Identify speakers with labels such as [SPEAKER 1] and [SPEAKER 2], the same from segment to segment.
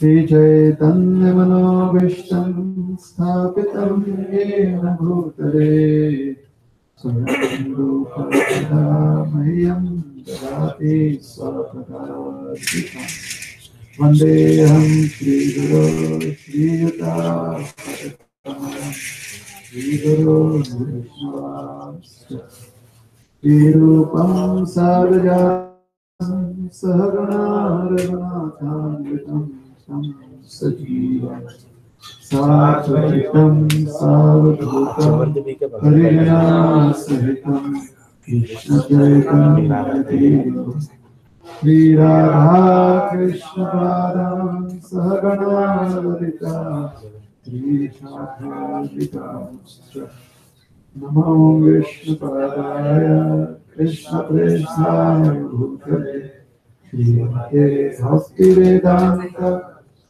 [SPEAKER 1] Shri Chaitanya Manobhishtam Sthapitam Yena Bhutale Swayam Rupa Kada Mayam Dadati Swapadadikam Vandeham Shri Guru Shri Yuta Shri Guru Vishnu Tirupam Sarja Sahagana Raghunathanvitam Sajivam Satvaitam Savadhutam Harinaya Sahitam Krishna Chaitanya Devam Shri Radha Krishna Padam Sahagana Lalita Shri Shadha Namo Vishnu Padaya Krishna Preshaya Bhutale Srimate Bhakti Vedanta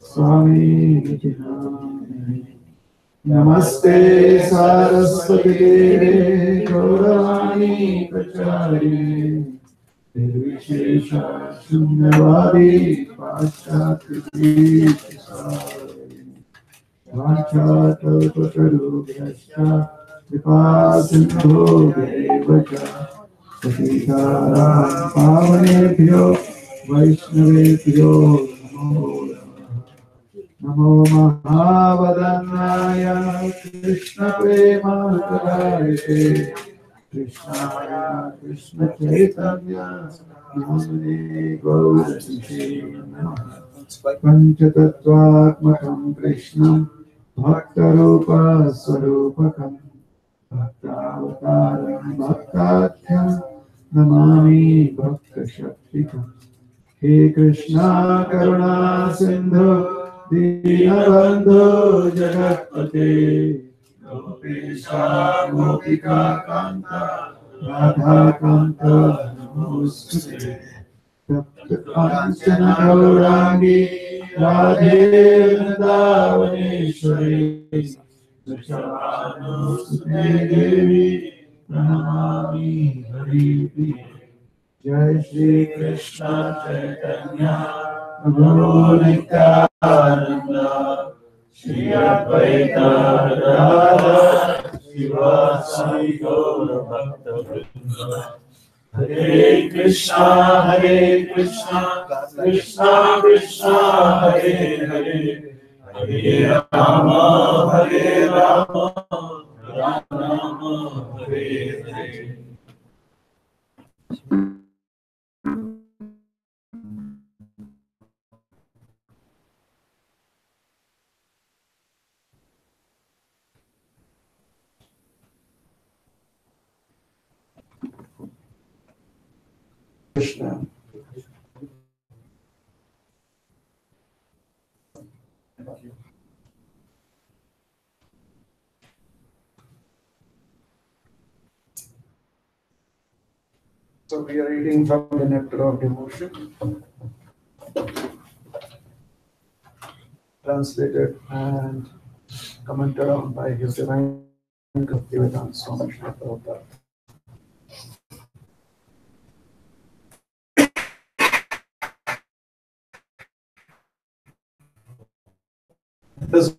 [SPEAKER 1] Swami Nityanamani Namaste Saraswati Deve Gaurani Prachari Nirvishesha Shunyavadi Paschatri Prasari Vanchakalpatarubhyascha Vipasindho Devacha Patikaram Pavanebhyo Vaishnavebhyo Namo Mahavadanyaya Krishna Prema Kadayate Krishnaya Krishna Chaitanya Namane Gaurashe Namaha Panchatattvatmakam Krishnam Bhaktarupa Swarupakam Bhaktavataram Bhaktatyam Namami Bhakta Shaktikam He Krishna Karuna Sindhu Dinabandhu Jagatpate Gopesha Gopika Kanta Radha Kanta Namostute Kanchana Gaurangi Radhe Vrindavaneshwari Vrishabhanusute Devi Pranamami Hari Priya Jai Shri Krishna Chaitanya Prabhu Nityananda Shri Advaita Radha Shivasari Gaura Bhakta Vrinda Hare Krishna, Krishna Krishna, Hare Hare, Hare Rama, Rama Rama, Hare Hare. Krishna. So we are reading from the Nectar of Devotion, translated and commented on by His Divine Bhaktivedanta Swami Srila Prabhupada. This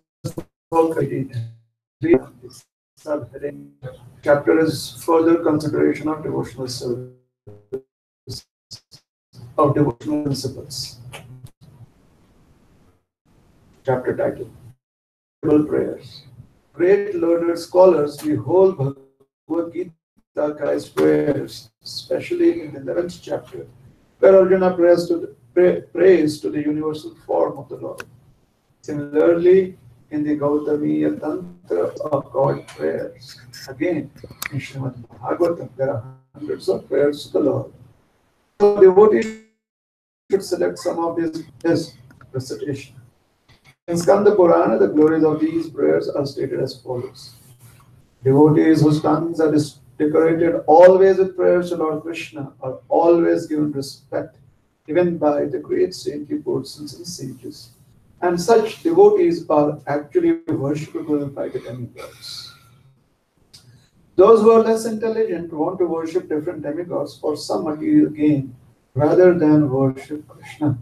[SPEAKER 1] book subheading chapter is further consideration of devotional service of devotional principles. Chapter title: Prayers. Great learned scholars behold Bhagavad Gita Christ's prayers, especially in the 11th chapter, where Arjuna prays to the universal form of the Lord. Similarly, in the Gautamiya Tantra of God prayers, again in Srimad Bhagavatam, there are hundreds of prayers to the Lord. So devotees should select some of his recitation. In Skanda Purana, the glories of these prayers are stated as follows. Devotees whose tongues are decorated always with prayers to Lord Krishna are always given respect, even by the great saintly persons and sages. And such devotees are actually worshipable by the demigods. Those who are less intelligent want to worship different demigods for some material gain rather than worship Krishna.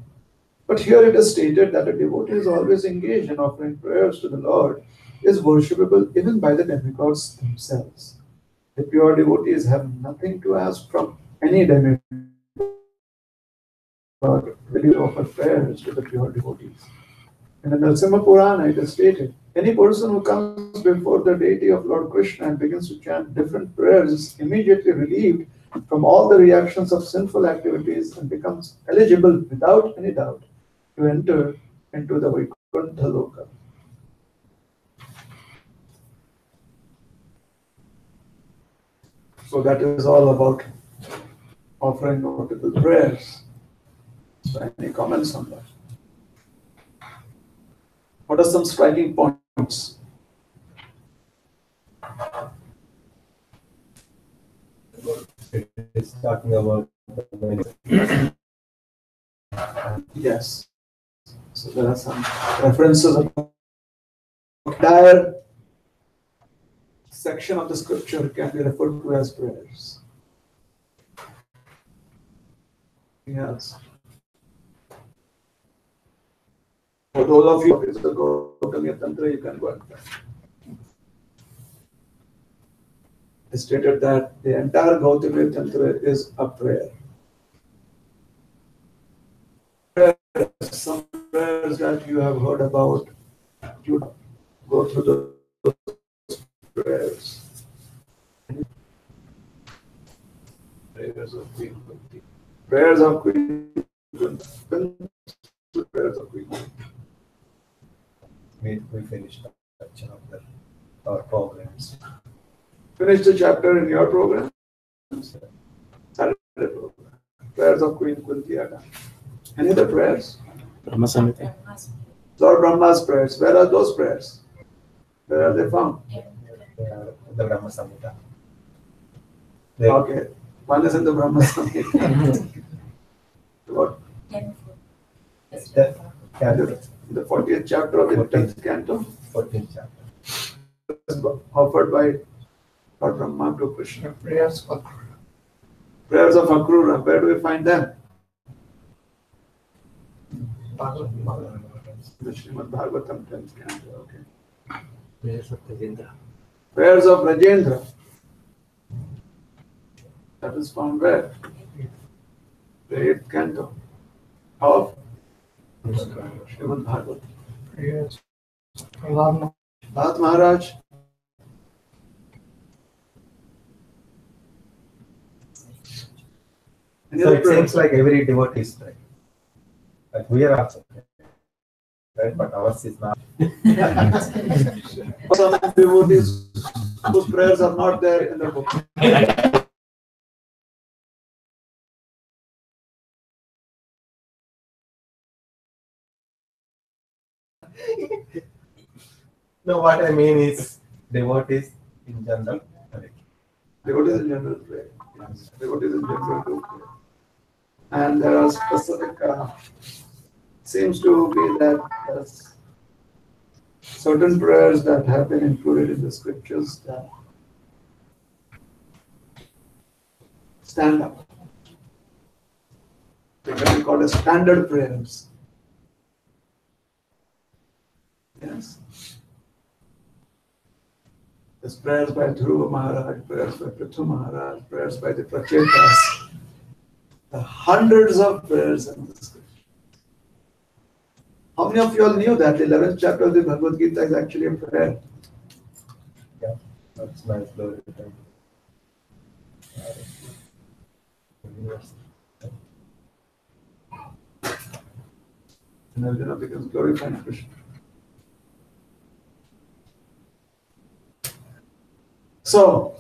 [SPEAKER 1] But here it is stated that a devotee is always engaged in offering prayers to the Lord, is worshipable even by the demigods themselves. The pure devotees have nothing to ask from any demigod, really offer prayers to the pure devotees. In the Narasimha Purana, it is stated, any person who comes before the deity of Lord Krishna and begins to chant different prayers is immediately relieved from all the reactions of sinful activities and becomes eligible without any doubt to enter into the Vaikuntha Loka. So that is all about offering notable prayers. So any comments on that? What are some striking points?
[SPEAKER 2] It is talking about
[SPEAKER 1] Yes. So there are some references of the entire section of the scripture can be referred to as prayers. Yes. For those of you who is the Gautamiya Tantra, you can go and try. It stated that the entire Gautamiya Tantra is a prayer. Some prayers that you have heard about, you go through those prayers. Prayers of Queen Kunti. Prayers of Queen Kunti. Prayers of Queen Kunti.
[SPEAKER 2] we finished that chapter, our programs.
[SPEAKER 1] Finish the chapter in your program. Saturday program. Prayers of Queen Kunti are done. Any other prayers?
[SPEAKER 3] Brahma Samhita.
[SPEAKER 1] Lord Brahma's prayers. Where are those prayers? Where are they found?
[SPEAKER 2] The Brahma Samhita.
[SPEAKER 1] Okay. One is in the Brahma Samhita. What? The 40th chapter of the 10th canto.
[SPEAKER 2] 14th chapter.
[SPEAKER 1] Offered by Lord Brahma to Krishna.
[SPEAKER 4] Prayers for
[SPEAKER 1] Prayers of Akrura. Where do we find them? The Srimad Bhagavatam 10th canto. Okay.
[SPEAKER 3] Prayers of Rajendra.
[SPEAKER 1] Prayers of Rajendra. That is found where? The 8th canto of Srimad Bhagavatam.
[SPEAKER 4] prayers. Prahlad
[SPEAKER 1] Bhat Maharaj. Any
[SPEAKER 2] So
[SPEAKER 1] other
[SPEAKER 2] it
[SPEAKER 1] prayer?
[SPEAKER 2] seems like every devotee is praying. Like we are also praying, right? But ours is not.
[SPEAKER 1] Some devotees whose prayers are not there in the book.
[SPEAKER 2] No, what I mean is devotees in general.
[SPEAKER 1] Devotees in general pray. Yes. Devotees in general do pray. And there are specific, seems to be that there's certain prayers that have been included in the scriptures that stand up. They can be called as standard prayers. Yes. There's prayers by Dhruva Maharaj, prayers by Prithu Maharaj, prayers by the Prachetas. The hundreds of prayers in the scripture. How many of you all knew that the 11th chapter of the Bhagavad Gita is actually a prayer?
[SPEAKER 2] Yeah, that's nice. Glory to them.
[SPEAKER 1] And Arjuna becomes glorifying Krishna. So,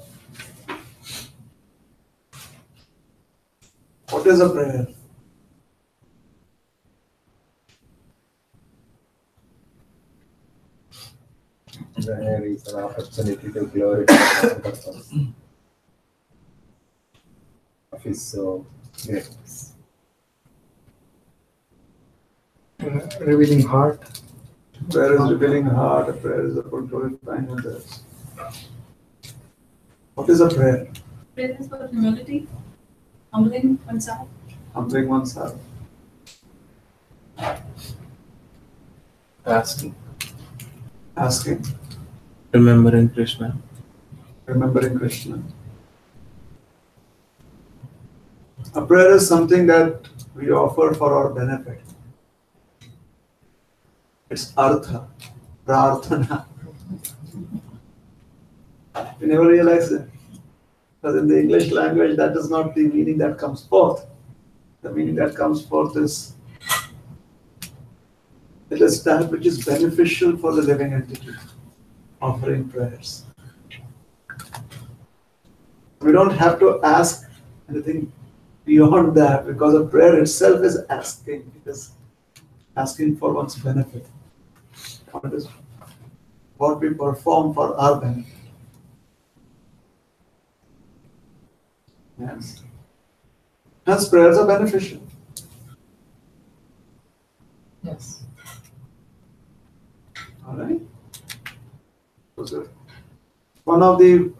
[SPEAKER 1] what is a prayer?
[SPEAKER 2] There is an opportunity to glorify the purpose of His greatness.
[SPEAKER 4] revealing heart.
[SPEAKER 1] Prayer is revealing heart, a prayer is about glorifying others. What is a prayer?
[SPEAKER 5] Prayer is for humility, humbling oneself.
[SPEAKER 1] Humbling oneself.
[SPEAKER 3] Asking.
[SPEAKER 1] Asking.
[SPEAKER 3] Remembering Krishna.
[SPEAKER 1] Remembering Krishna. A prayer is something that we offer for our benefit. It's artha, prarthana. You never realize it. Because in the English language, that is not the meaning that comes forth. The meaning that comes forth is it is that which is beneficial for the living entity, offering prayers. We don't have to ask anything beyond that because a prayer itself is asking. It is asking for one's benefit. It is what we perform for our benefit. Yes. Hence, prayers are beneficial.
[SPEAKER 4] Yes.
[SPEAKER 1] All right. So, one of the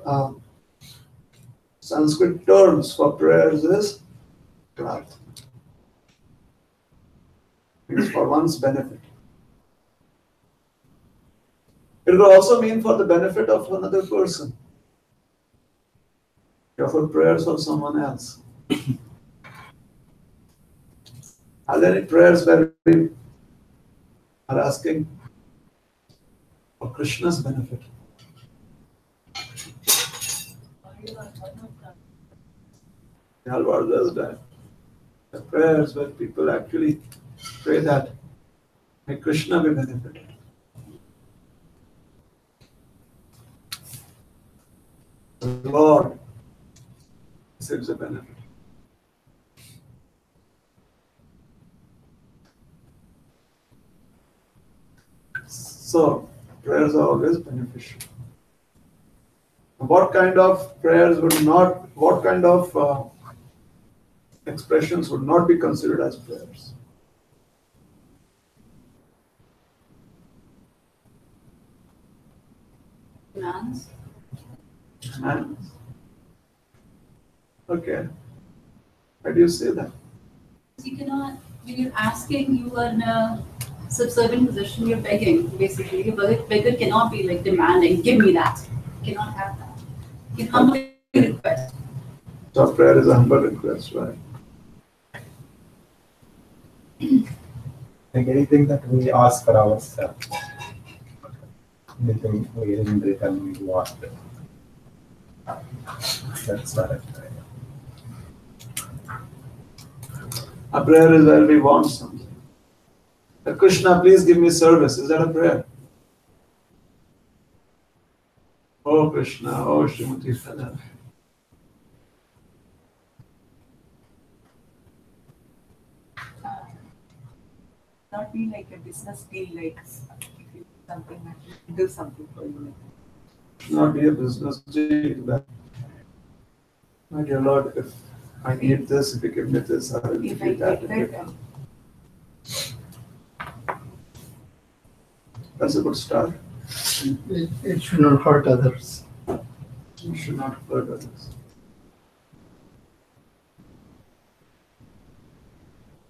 [SPEAKER 1] Sanskrit terms for prayers is prarthana. Means for one's benefit. It will also mean for the benefit of another person. You offer prayers for someone else. Are there any prayers where we are asking for Krishna's benefit? Yeah, what does that? The prayers where people actually pray that may Krishna be benefited. The Lord receives a benefit. So, prayers are always beneficial. What kind of prayers would not, what kind of expressions would not be considered as prayers?
[SPEAKER 5] Demands.
[SPEAKER 1] Commands. Okay. Why do you say that?
[SPEAKER 5] You cannot, when you're asking, you are in a subservient position, you're begging, basically. A beggar cannot be like demanding, give me that. You cannot have that. You can humbly request.
[SPEAKER 1] So prayer is a humble request, right?
[SPEAKER 2] Like anything that we ask for ourselves, anything we in return we want. That's not a prayer.
[SPEAKER 1] A prayer is where we want something. Krishna, please give me service. Is that a prayer? Oh Krishna, oh Srimati Sada.
[SPEAKER 6] Not be like a business deal, like if you do something, I will do something for you.
[SPEAKER 1] Not be a business deal. My dear Lord, if I need this, if you give me this, I will give
[SPEAKER 6] If I
[SPEAKER 1] you that.
[SPEAKER 6] get that,
[SPEAKER 1] That's a good start.
[SPEAKER 4] It should not hurt others.
[SPEAKER 1] You should not hurt others.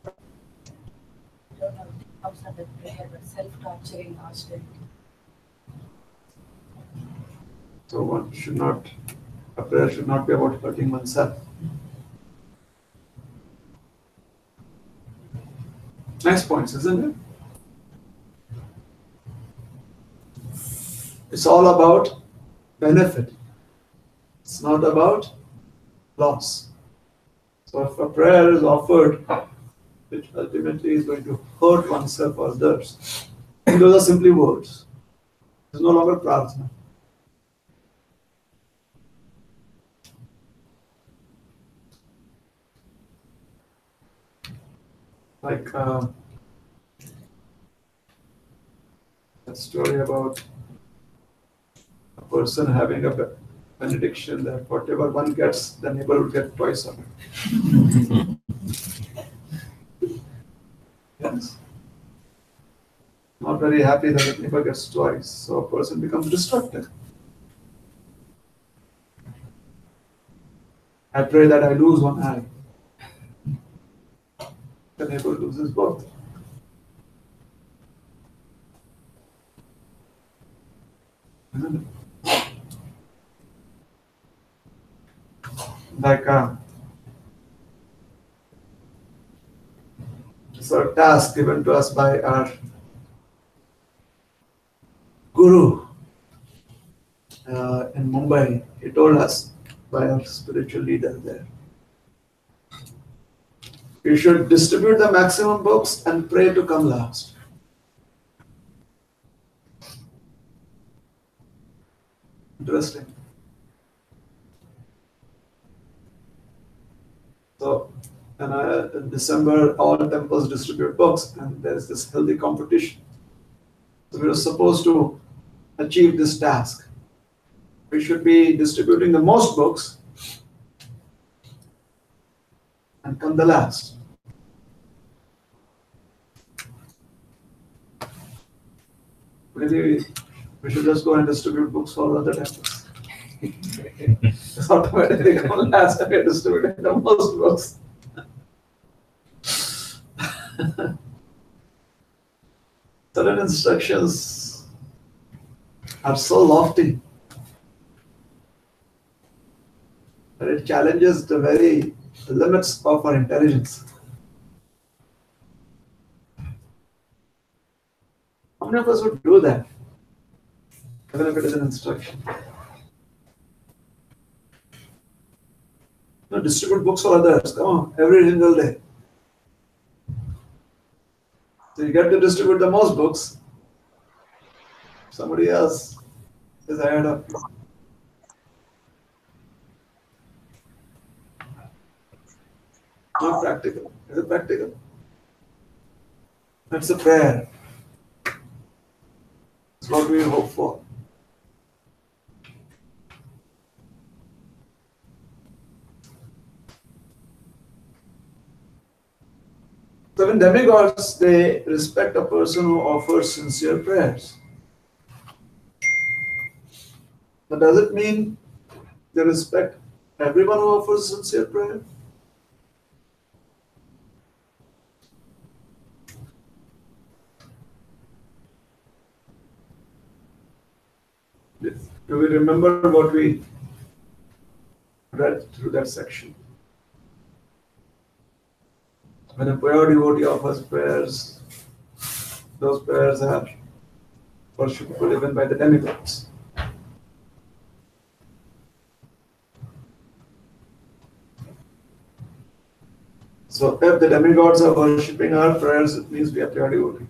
[SPEAKER 6] I don't know, it comes under prayer, but self-torturing austerity.
[SPEAKER 1] So one should not, a prayer should not be about hurting oneself. Nice points, isn't it? It's all about benefit. It's not about loss. So if a prayer is offered, which ultimately is going to hurt oneself or others, those are simply words. It's no longer prarthana. Like that story about a person having a benediction that whatever one gets, the neighbor will get twice of it. Yes. Not very happy that the neighbor gets twice, so a person becomes destructive. I pray that I lose one eye. The neighbor loses both. isn't it? Like it's a task given to us by our guru in Mumbai. He told us by our spiritual leader there. We should distribute the maximum books and pray to come last. Interesting. So, in December, all temples distribute books, and there is this healthy competition. So, we are supposed to achieve this task. We should be distributing the most books and come the last. Maybe we should just go and distribute books for other temples. It's automatically come last and we distribute the most books. Certain instructions are so lofty that it challenges the very limits of our intelligence. How many of us would do that? Even if it is an instruction. No, distribute books for others. Come on, every single day. So you get to distribute the most books. Somebody else is ahead of you. Not practical. Is it practical? That's a prayer. That's what we hope for. So when demigods, they respect a person who offers sincere prayers. But does it mean they respect everyone who offers sincere prayer? Do we remember what we read through that section? When a pure devotee offers prayers, those prayers are worshipable even by the demigods. So if the demigods are worshipping our prayers, it means we are pure devotees.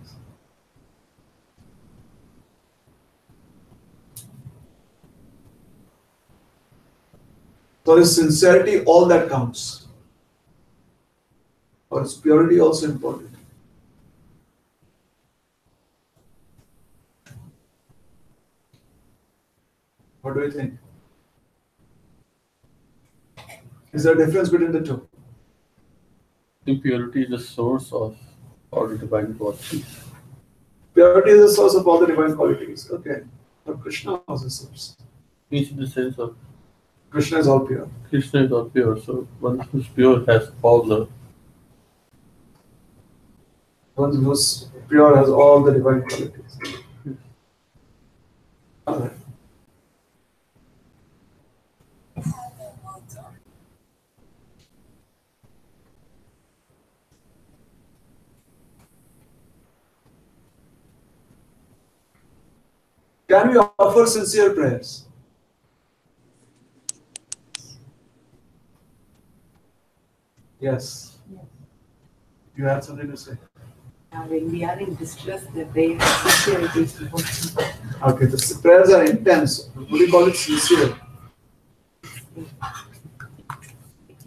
[SPEAKER 1] So is sincerity all that counts? Or is purity also important? What do you think? Is there a difference between the two?
[SPEAKER 3] Impurity is the source of all the divine qualities.
[SPEAKER 1] Purity is the source of all the divine qualities. Okay. But Krishna was the source.
[SPEAKER 3] Each in the sense of
[SPEAKER 1] Krishna is all pure.
[SPEAKER 3] Krishna is all pure, so one who's pure has all the
[SPEAKER 1] One who's pure has all the divine qualities. Alright. Can we offer sincere prayers? Yes.
[SPEAKER 6] Yes.
[SPEAKER 1] You had something to say?
[SPEAKER 6] When we are in distress, the prayer sincerity is important.
[SPEAKER 1] Okay, the prayers are intense. Would you call it sincere?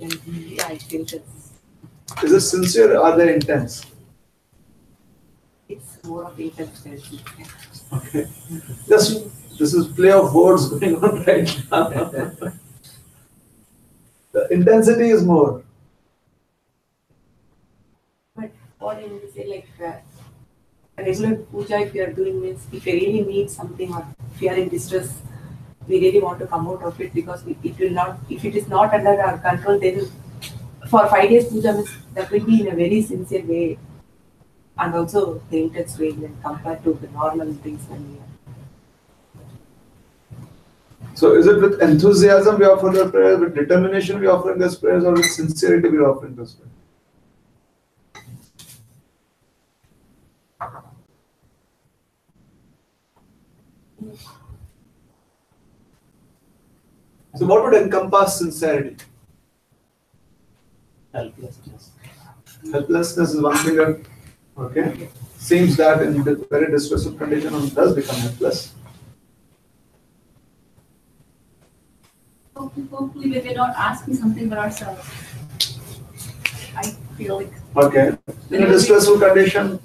[SPEAKER 6] And I feel it's
[SPEAKER 1] Is it sincere or are they intense?
[SPEAKER 6] more of intense.
[SPEAKER 1] Okay. This is play of words going on right now. The intensity is more.
[SPEAKER 6] But what I want to say, like a regular puja, if you are doing means, if you really need something or if you are in distress, we really want to come out of it because it will not. If it is not under our control, then for 5 days puja means that will be in a very sincere way, and also the intense way when compared to the normal things when we are.
[SPEAKER 1] So is it with enthusiasm we offer the prayers, with determination we offer those prayers, or with sincerity we offer those prayers? So what would encompass sincerity?
[SPEAKER 7] Helplessness.
[SPEAKER 1] Helplessness is one thing that, okay, seems that in the very distressful condition one does become helpless.
[SPEAKER 5] Hopefully we're not asking something for ourselves. I feel like.
[SPEAKER 1] Okay, in a distressful condition,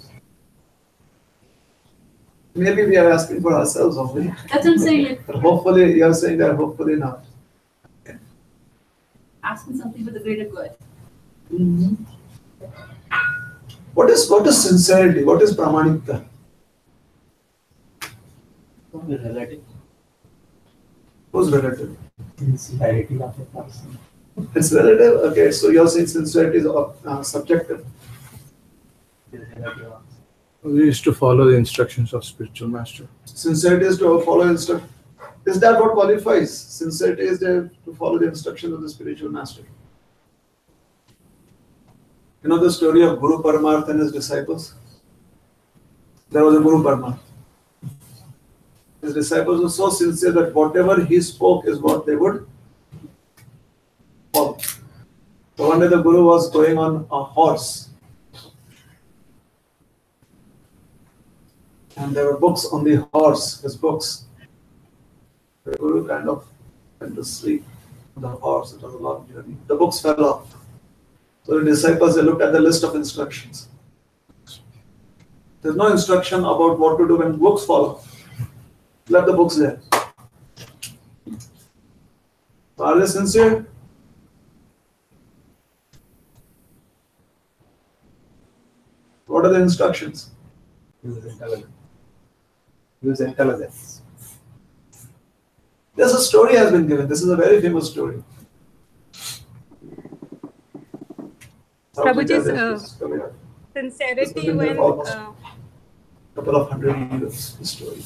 [SPEAKER 1] maybe we are asking for ourselves only.
[SPEAKER 5] That's what I'm saying. Like,
[SPEAKER 1] But hopefully, you are saying that hopefully not.
[SPEAKER 5] asking something for the greater good.
[SPEAKER 1] What is sincerity? What is pramanikta?
[SPEAKER 7] Relative.
[SPEAKER 1] Who's relative?
[SPEAKER 7] Sincerity of a person.
[SPEAKER 1] It's relative. Okay, so you're saying sincerity is subjective.
[SPEAKER 7] Relative also.
[SPEAKER 3] We used to follow the instructions of spiritual master.
[SPEAKER 1] Sincerity is to follow instruction. Is that what qualifies? Sincerity is there to follow the instructions of the spiritual master. You know the story of Guru Paramarth and his disciples? There was a Guru Paramarth. His disciples were so sincere that whatever he spoke is what they would follow. So one day the Guru was going on a horse. And there were books on the horse, his books. The Guru kind of went to sleep on the horse. It was a long journey. The books fell off. So the disciples, they looked at the list of instructions. There's no instruction about what to do when books fall off. Left the books there. So are they sincere? What are the instructions?
[SPEAKER 2] Use intelligence. Use intelligence.
[SPEAKER 1] There's a story has been given. This is a very famous story.
[SPEAKER 8] Prabhuji's
[SPEAKER 1] Story.
[SPEAKER 8] sincerity when
[SPEAKER 1] Couple of 100 years, the story.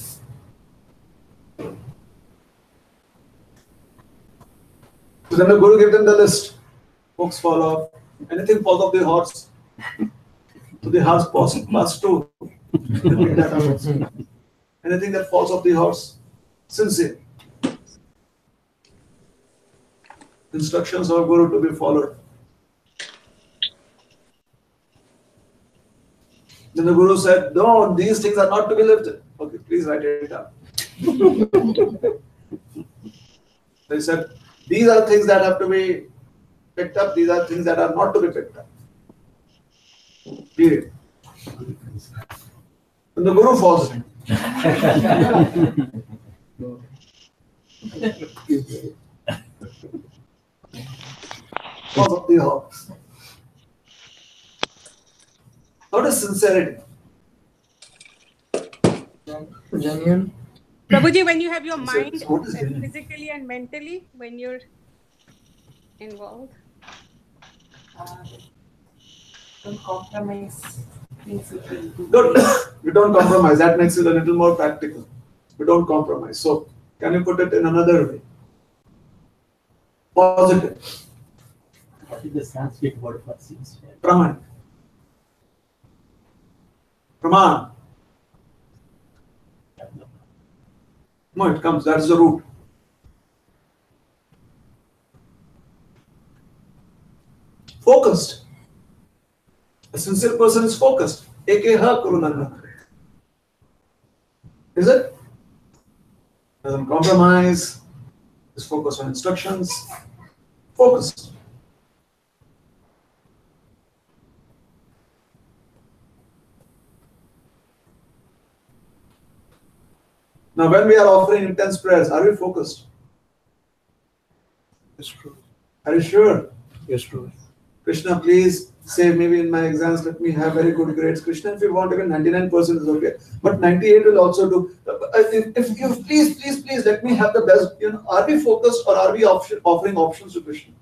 [SPEAKER 1] So then the Guru gave them the list. Books fall off. Anything falls off the horse. So the horse passed too. Anything that falls off the horse, sincere. Instructions of Guru to be followed. Then the Guru said, no, these things are not to be lifted. Okay, please write it down. They said, these are things that have to be picked up, these are things that are not to be picked up. Period. And the Guru falls in. Falls off the horse. What is sincerity?
[SPEAKER 4] Genuine.
[SPEAKER 8] Prabhuji, when you have your mind
[SPEAKER 1] What is genuine?
[SPEAKER 8] physically and mentally, when you're involved.
[SPEAKER 6] Don't compromise. Things will be good.
[SPEAKER 1] We don't compromise. That makes it a little more practical. We don't compromise. So, can you put it in another way? Positive.
[SPEAKER 7] What is the Sanskrit word for sincere?
[SPEAKER 1] Praman. Praman. No, it comes. That's the root. Focused. A sincere person is focused. Ekeha kurunana. Is it? Doesn't compromise. Is focused on instructions. Focused. Now, when we are offering intense prayers, are we focused?
[SPEAKER 3] Yes, true.
[SPEAKER 1] Are you sure?
[SPEAKER 3] Yes, true.
[SPEAKER 1] Krishna, please save me in my exams. Let me have very good grades. Krishna, if you want even 99% is okay, but 98 will also do. If you please let me have the best. You know, are we focused or are we offering options to Krishna?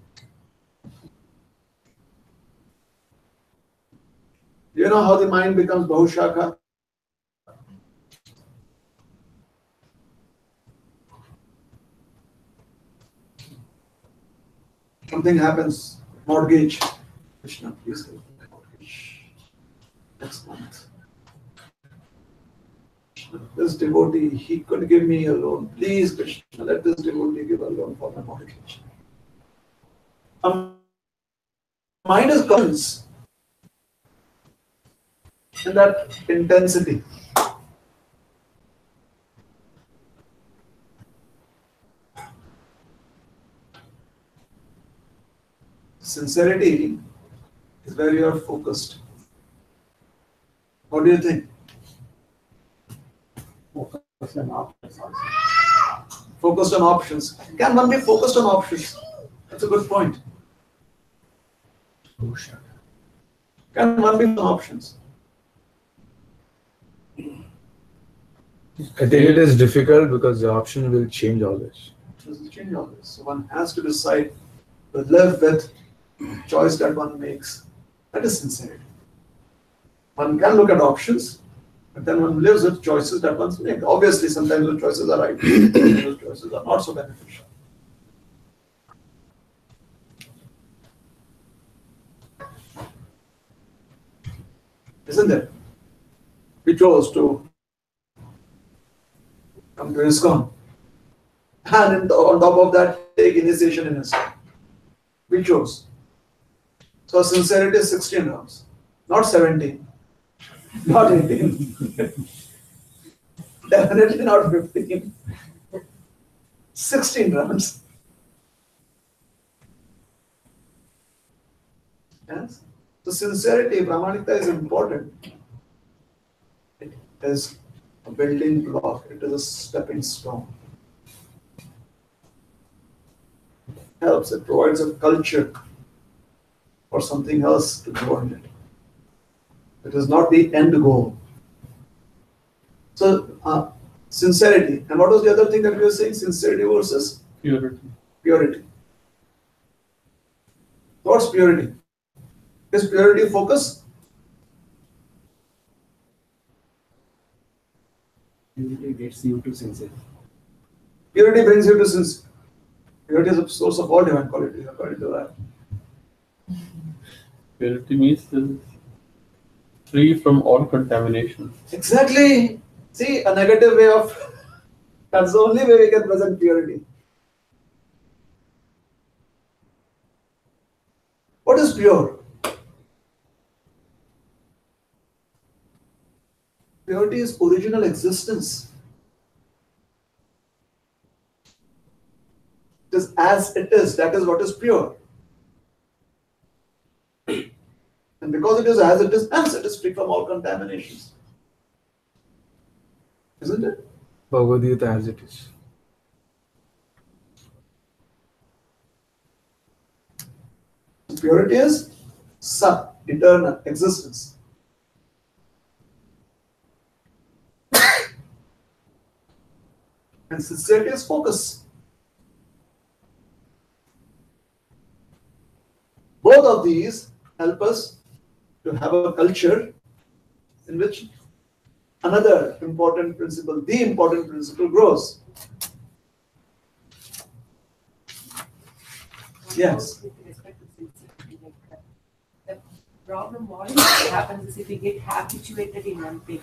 [SPEAKER 1] You know how the mind becomes Bahushaka? Something happens, mortgage. Krishna, please help me. Mortgage. Next month. Krishna, this devotee, he could give me a loan. Please, Krishna, let this devotee give a loan for my mortgage. Mind is conscious in that intensity. Sincerity is where you are focused. What do you think?
[SPEAKER 7] Focus on options also.
[SPEAKER 1] Focused on options. Can one be focused on options? That's a good point. Can one be on options?
[SPEAKER 9] I think it is difficult because the option will change always.
[SPEAKER 1] It will change always. So one has to decide to live with choice that one makes. That is sincerity. One can look at options, but then one lives with choices that one makes. Obviously, sometimes the choices are right, those choices are not so beneficial. Isn't it? We chose to come to ISKCON and on top of that, take initiation in ISKCON. We chose. So sincerity is 16 rounds, not 17, not 18, definitely not 15, 16 rounds. Yes? So sincerity, Brahmanika is important. It is a building block, it is a stepping stone. It helps, it provides a culture for something else to go in it. It is not the end goal. So, sincerity. And what was the other thing that we were saying? Sincerity versus
[SPEAKER 3] Purity.
[SPEAKER 1] purity. What's purity? Is purity focus?
[SPEAKER 2] Purity gets you to sincerity.
[SPEAKER 1] Purity brings you to sincerity. Purity is a source of all divine qualities, according to that.
[SPEAKER 3] Purity means this is free from all contamination.
[SPEAKER 1] Exactly. See, a negative way of, that's the only way we can present purity. What is pure? Purity is original existence. It is as it is, that is what is pure. And because it is as it is, hence it is free from all contaminations. Isn't it?
[SPEAKER 9] Bhagavad Gita as it is.
[SPEAKER 1] Purity is sat, eternal existence. And sincerity is focus. Both of these help us to have a culture in which another important principle, the important principle, grows. Yes.
[SPEAKER 6] With respect to sincerity, like that. The problem what happens is if we get habituated in one thing,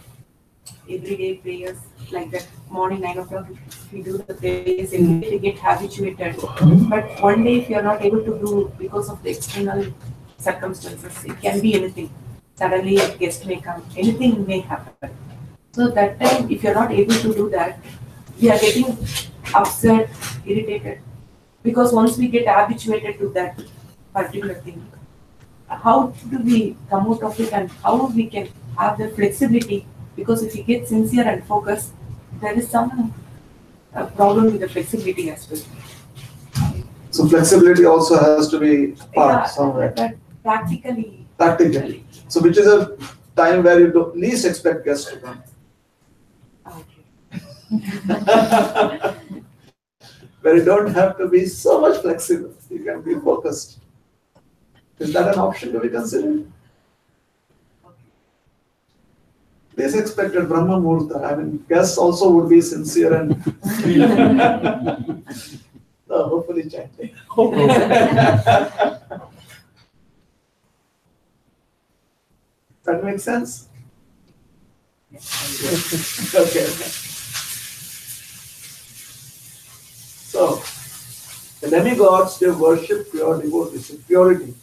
[SPEAKER 6] everyday prayers like that, morning 9 o'clock, if we do the prayers, immediately get habituated. But one day, if you are not able to do because of the external circumstances, it can be anything. Suddenly, a guest may come, anything may happen. So that time, if you are not able to do that, we are getting upset, irritated. Because once we get habituated to that particular thing, how do we come out of it and how we can have the flexibility? Because if you get sincere and focused, there is some problem with the flexibility as well.
[SPEAKER 1] So flexibility also has to be part somewhere.
[SPEAKER 6] But practically.
[SPEAKER 1] Practically. So which is a time where you don't least expect guests to come.
[SPEAKER 6] Okay.
[SPEAKER 1] Where you don't have to be so much flexible. You can be focused. Is that an option to be considered? Least expected Brahma Murta. I mean, guests also would be sincere and the hopefully chanting. That makes sense? Okay. So, the demigods, they worship pure devotees, purity.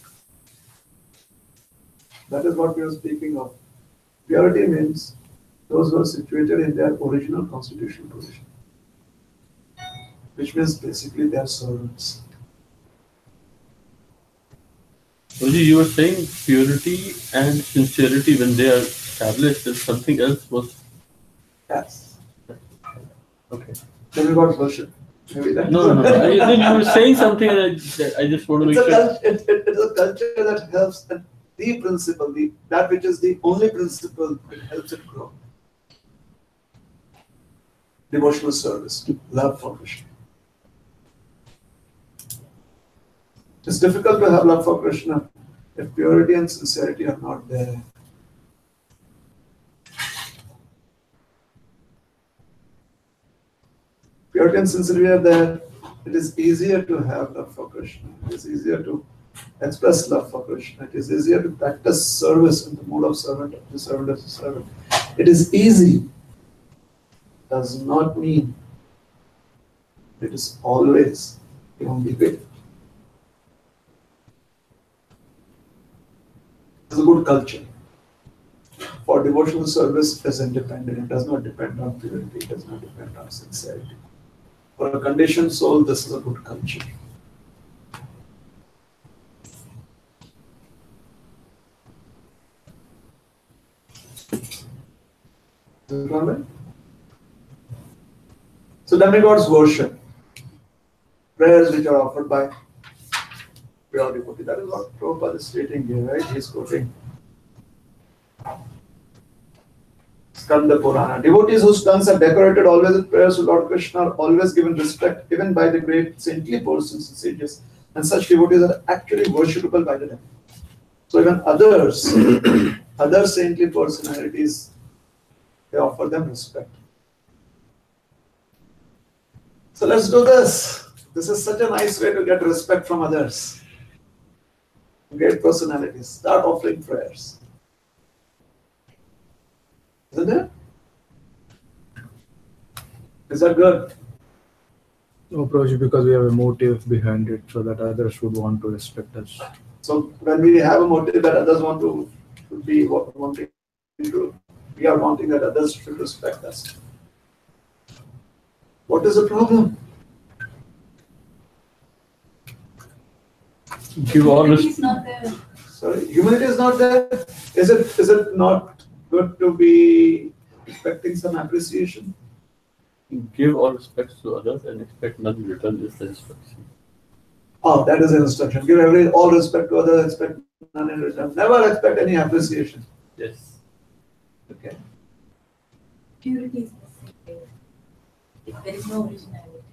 [SPEAKER 1] That is what we are speaking of. Purity means those who are situated in their original constitutional position, which means basically they are servants.
[SPEAKER 3] Roji, you were saying purity and sincerity when they are established, and something else was.
[SPEAKER 1] Yes.
[SPEAKER 3] Okay.
[SPEAKER 1] Demigods worship. Maybe that.
[SPEAKER 3] No. Then you were saying something, and I just want to make sure.
[SPEAKER 1] It is a culture that helps, and the principle, that which is the only principle, it helps it grow. Devotional service, love for Krishna. It's difficult to have love for Krishna if purity and sincerity are not there. Purity and sincerity are there, it is easier to have love for Krishna. It is easier to express love for Krishna. It is easier to practice service in the mode of servant, the servant as a servant. It is easy. Does not mean it is always the only way. It's a good culture. For devotional service, it is independent. It does not depend on purity. It does not depend on sincerity. For a conditioned soul, this is a good culture. Is it all right? So demigods worship. Prayers which are offered by pure devotee. That is what Prabhupada is stating here, right? He is quoting Skanda Purana. Devotees whose tongues are decorated always with prayers to Lord Krishna are always given respect even by the great saintly persons and sages. And such devotees are actually worshipable by the devil. So even others, other saintly personalities, they offer them respect. So let's do this. This is such a nice way to get respect from others. Great personalities. Start offering prayers. Isn't it? Is that good?
[SPEAKER 9] No, Prabhuji, because we have a motive behind it so that others would want to respect us.
[SPEAKER 1] So when we have a motive that others want to be wanting to, we are wanting that others should respect us. What is the problem?
[SPEAKER 3] Give all
[SPEAKER 5] Humility is not there.
[SPEAKER 1] Sorry, humility is not there. Is it not good to be expecting some appreciation?
[SPEAKER 3] Give all respects to others and expect none in return is the instruction.
[SPEAKER 1] Oh, that is an instruction. Give all respect to others, expect none in return. Never expect any appreciation.
[SPEAKER 3] Yes.
[SPEAKER 1] Okay.
[SPEAKER 6] Purity is missing. There is no originality.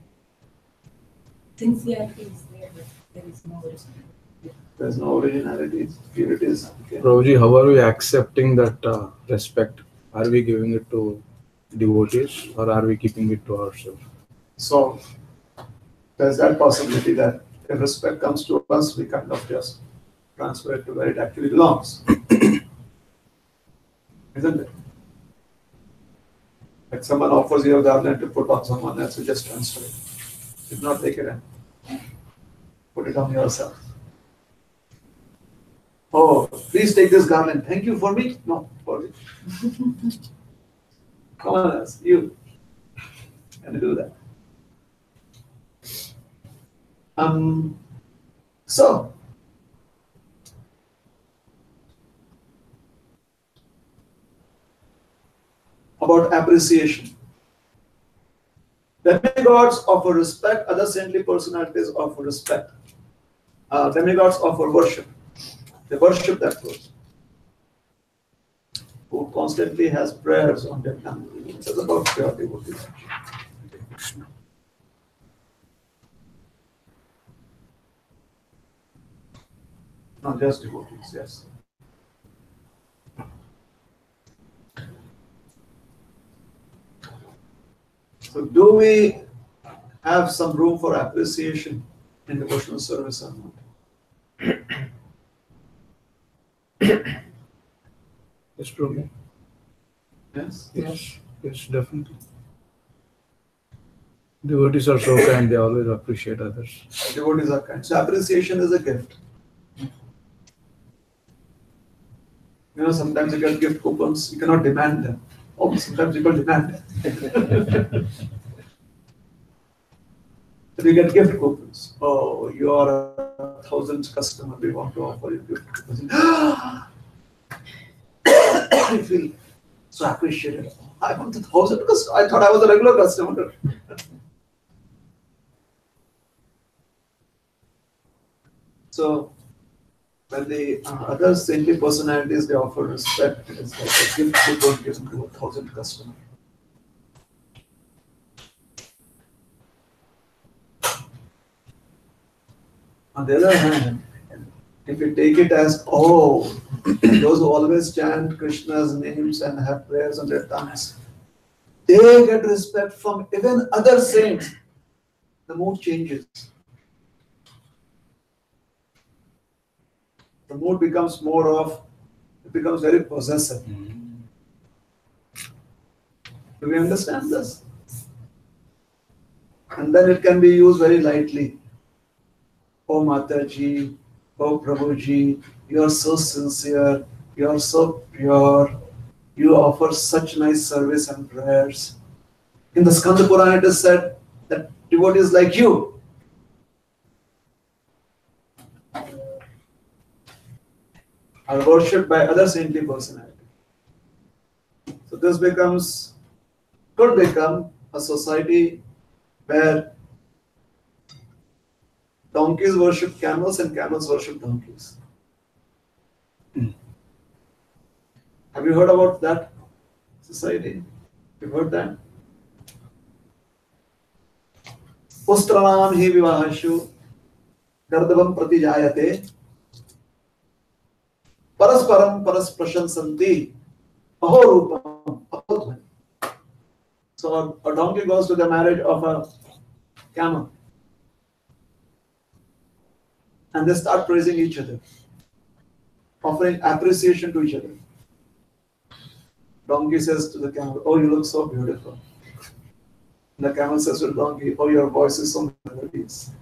[SPEAKER 6] Sincerity is there, but there is no originality.
[SPEAKER 1] There's no originality. Purity is okay.
[SPEAKER 9] Prabhuji, how are we accepting that respect? Are we giving it to devotees or are we keeping it to ourselves?
[SPEAKER 1] So there's that possibility that if respect comes to us, we kind of just transfer it to where it actually belongs. Isn't it? Like someone offers you a garland to put on someone else, you just transfer it. You do not take it and put it on yourself. Oh, please take this garland. Thank you for me? No, for you. Come on, else. You can do that. So about appreciation. Demigods offer respect, other saintly personalities offer respect. Demigods offer worship. They worship that person who constantly has prayers on their tongue. It's about pure devotees. Not just devotees, yes. So do we have some room for appreciation in devotional service or not?
[SPEAKER 9] Yes, Prabhu.
[SPEAKER 1] Yes?
[SPEAKER 9] Yes, yes, definitely. Devotees are so kind, they always appreciate others.
[SPEAKER 1] Devotees are kind. So appreciation is a gift. You know, sometimes you get gift coupons, you cannot demand them. Oh, sometimes people demand them. So you get gift coupons. Oh, you are a 1,000th customer, we want to offer you gift coupons. You feel so appreciated. I want 1,000 because I thought I was a regular customer. So when the other saintly personalities they offer respect, it's like a gift coupon given to 1,000 customers. On the other hand, if you take it as, oh, those who always chant Krishna's names and have prayers on their tongues, they get respect from even other saints, the mood changes. The mood becomes it becomes very possessive. Do we understand this? And then it can be used very lightly. Oh Mataji, oh Prabhuji, you are so sincere, you are so pure, you offer such nice service and prayers. In the Skanda Purana it is said that devotees like you are worshipped by other saintly personalities. So this could become a society where donkeys worship camels and camels worship donkeys. Have you heard about that society? You've heard that? Pustranam hi vivahashu gardavam pratijayate parasparam parasprashansanti ahorupam ahodhvani. So a donkey goes to the marriage of a camel and they start praising each other, offering appreciation to each other. Donkey says to the camel, oh, you look so beautiful. And the camel says to the donkey, oh, your voice is so melodious.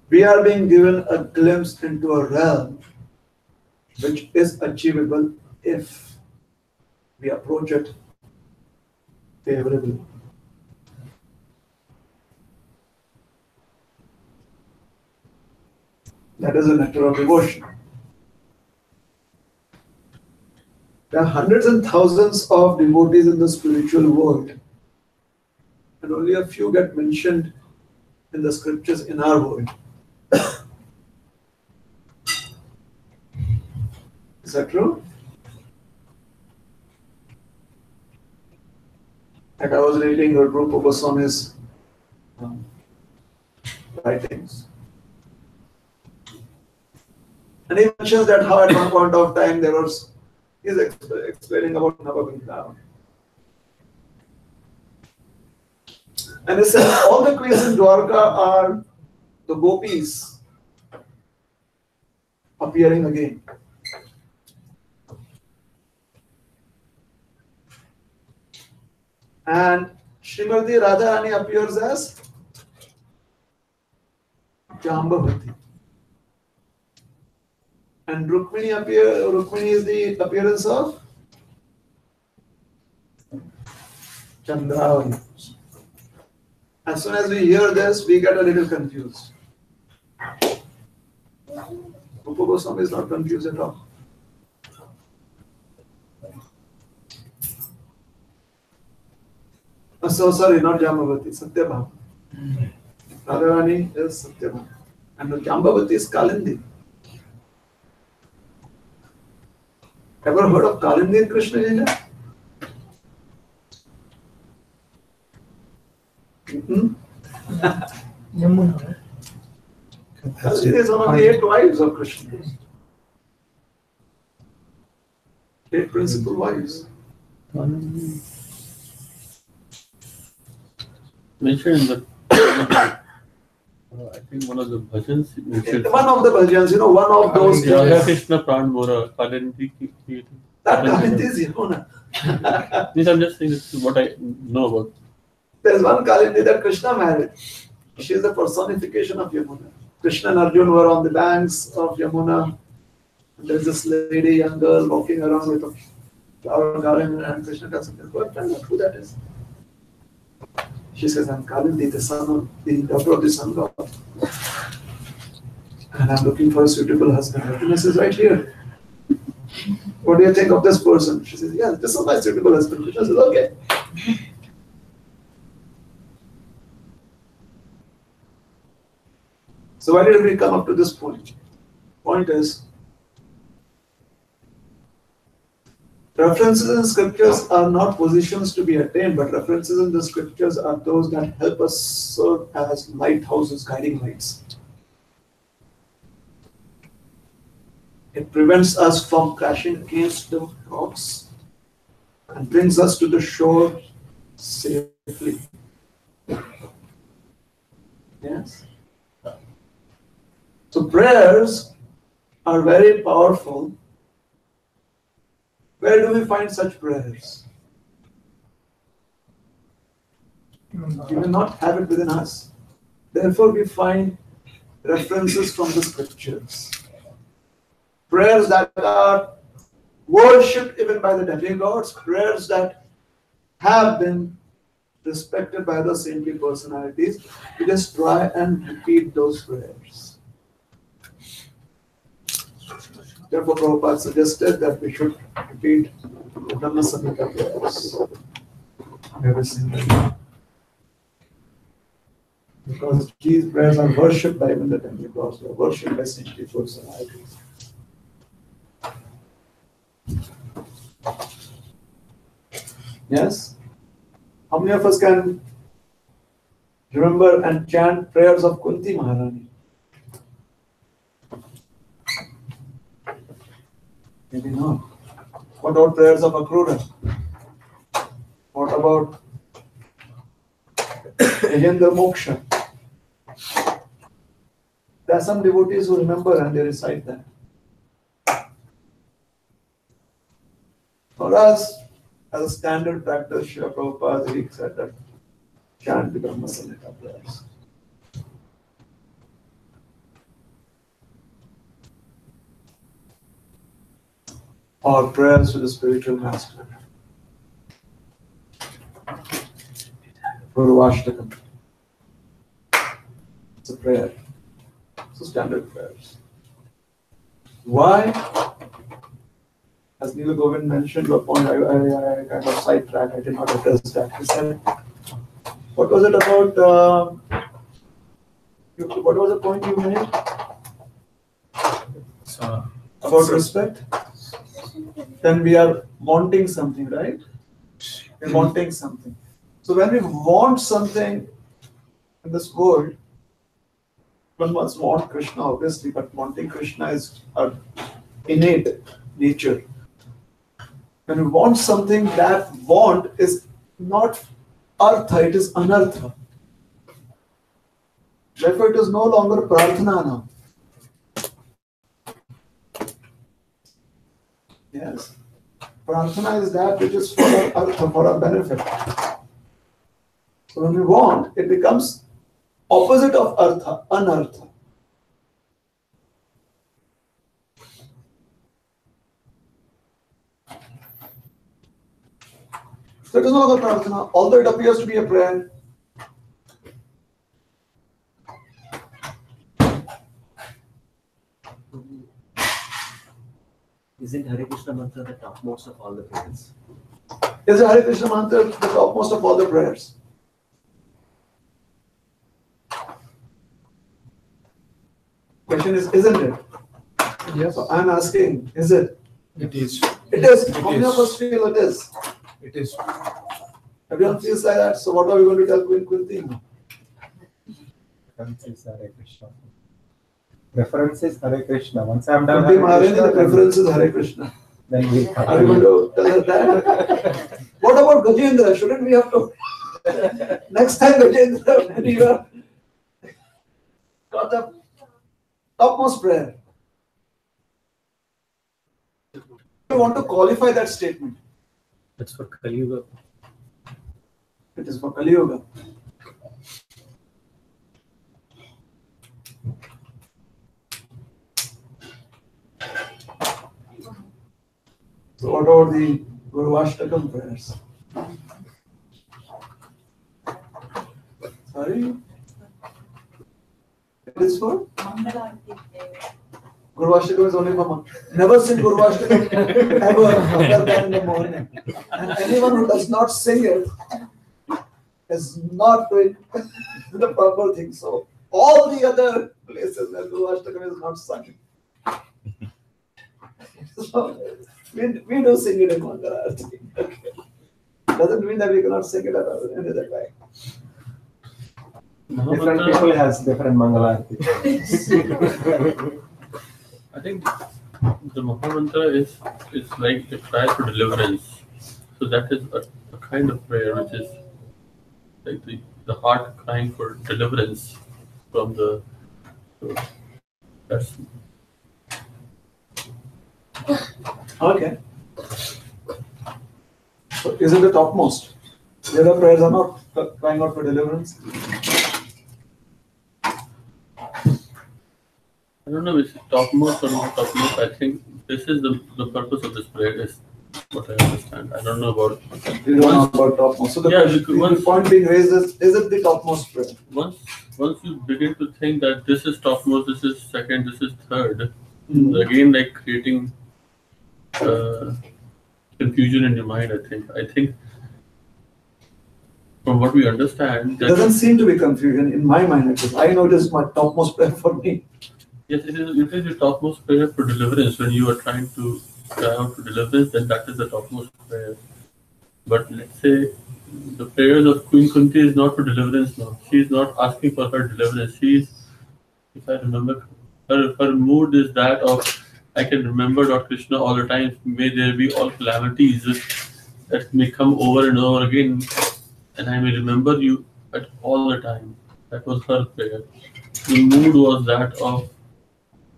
[SPEAKER 1] We are being given a glimpse into a realm which is achievable if we approach it favorably. That is a nectar of devotion. There are hundreds and thousands of devotees in the spiritual world, and only a few get mentioned in the scriptures in our world. Is that true? Like I was reading Rupa Goswami's writings. And he mentions that how at one point of time he's explaining about Navagriha. And he says all the queens in Dwarka are the gopis appearing again. And Srimati Radharani appears as Jambavati. And Rukmini is the appearance of Chandravati. As soon as we hear this, we get a little confused. Rupa Goswami is not confused at all. So sorry, not Jambavati, Satyabhama. Radharani is Satyabhama. And Jambavati is Kalindi. Ever heard of Kalindi in Krishna Lila?
[SPEAKER 4] Yamuna.
[SPEAKER 1] Kalindi is one of the 8 wives of Krishna. 8 principal wives.
[SPEAKER 3] Mentioned in the I think one of the bhajans mentioned.
[SPEAKER 1] One of the bhajans, one of those.
[SPEAKER 3] Radha Krishna Pran Mora Kalinti.
[SPEAKER 1] That Kalinti is Yamuna.
[SPEAKER 3] This I'm just saying this is what I know about.
[SPEAKER 1] There's one Kalinti that Krishna married. She is the personification of Yamuna. Krishna and Arjun were on the banks of Yamuna. There's this lady, young girl, walking around with a flower garland, and Krishna tells him, go and find out who that is. She says, I'm Kalinti, the daughter of the sun god. And I'm looking for a suitable husband. Arjuna says, right here. What do you think of this person? She says, yeah, this is my suitable husband. Krishna says, okay. So why did we come up to this point? Point is, references in scriptures are not positions to be attained, but references in the scriptures are those that help us serve as lighthouses, guiding lights. It prevents us from crashing against the rocks and brings us to the shore safely. Yes? So prayers are very powerful. Where do we find such prayers? We will not have it within us. Therefore, we find references from the scriptures. Prayers that are worshipped even by the demigods, prayers that have been respected by the saintly personalities. We just try and repeat those prayers. Therefore, Prabhupada suggested that we should repeat the Dhamma Samhita prayers every single day. Because these prayers are worshipped by even the demigods, they are worshipped by saintly personalities. Yes? How many of us can remember and chant prayers of Kunti Maharani? Maybe not. What about prayers of Akrura? What about Ajendra Moksha? There are some devotees who remember and they recite that. For us, as a standard practice, Srila Prabhupada said that chant the Dhamma Samhita prayers. Or prayers to the spiritual master. Purvashtakam. It's a prayer. It's a standard prayers. Why? As Neela Govind mentioned to a point, I kind of sidetracked, I did not address that. He said, what was it about, what was the point you made? About respect? Then we are wanting something, right? We're wanting something. So when we want something in this world, one must want Krishna, obviously, but wanting Krishna is our innate nature. When we want something, that want is not artha, it is anartha. Therefore, it is no longer prarthana now. Yes. Prarthana is that which is for our artha, for our benefit. So when we want, it becomes opposite of artha, anartha. So it is no longer prarthana, although it appears to be a prayer.
[SPEAKER 10] Isn't Hare Krishna mantra the topmost of all the prayers?
[SPEAKER 1] Is the Hare Krishna mantra the topmost of all the prayers? Question is, isn't it?
[SPEAKER 9] Yes.
[SPEAKER 1] So I'm asking, is it?
[SPEAKER 9] It is.
[SPEAKER 1] It is.
[SPEAKER 9] It
[SPEAKER 1] How many
[SPEAKER 9] is.
[SPEAKER 1] of us feel it is?
[SPEAKER 9] It is.
[SPEAKER 1] Everyone feels like that. So what are we going to tell Queen Kunti now?
[SPEAKER 2] References Hare Krishna. References Hare Krishna. Once I'm done
[SPEAKER 1] Kunti
[SPEAKER 2] Hare
[SPEAKER 1] Maharani,
[SPEAKER 2] Krishna,
[SPEAKER 1] the preference is Hare Krishna.
[SPEAKER 2] Then we
[SPEAKER 1] Are you going to tell her that? What about Gajendra? Shouldn't we have to? Next time, Gajendra, when you are got the topmost prayer. You want to qualify that statement.
[SPEAKER 10] That's for Kali Yuga.
[SPEAKER 1] It is for Kali Yuga. So what about the Guruvashtakam prayers? Sorry? It is for? Guruvashtakam is only for monk. Never sing Guruvashtakam ever other than in the morning. And anyone who does not sing it is not doing the proper thing. So all the other places where Guruvashtakam is not sung. So, we do sing it in Mangala Arati. Okay. Doesn't mean that we cannot sing it any other way.
[SPEAKER 2] different people has different Mangala Arati.
[SPEAKER 3] I think the Mahamantra is like a prayer for deliverance. So that is a kind of prayer which is like the heart crying for deliverance from the. So that's.
[SPEAKER 1] Okay. So is it the topmost? The other prayers are not crying out for deliverance.
[SPEAKER 3] I don't know if it's topmost or not topmost. I think this is the purpose of this prayer is what I understand. I don't know about.
[SPEAKER 1] You don't know about topmost. So the point being raised is it the topmost prayer?
[SPEAKER 3] Once you begin to think that this is topmost, this is second, this is third, again like creating confusion in your mind. I think from what we understand,
[SPEAKER 1] it doesn't seem to be confusion in my mind. At least. I know it is my topmost prayer for me.
[SPEAKER 3] Yes, it is the topmost prayer for deliverance. When you are trying to cry out for deliverance, then that is the topmost prayer. But let's say the prayers of Queen Kunti is not for deliverance now. She is not asking for her deliverance. She is, if I remember, her mood is that of, I can remember Lord Krishna all the time. May there be all calamities that may come over and over again, and I may remember you at all the time. That was her prayer. The mood was that of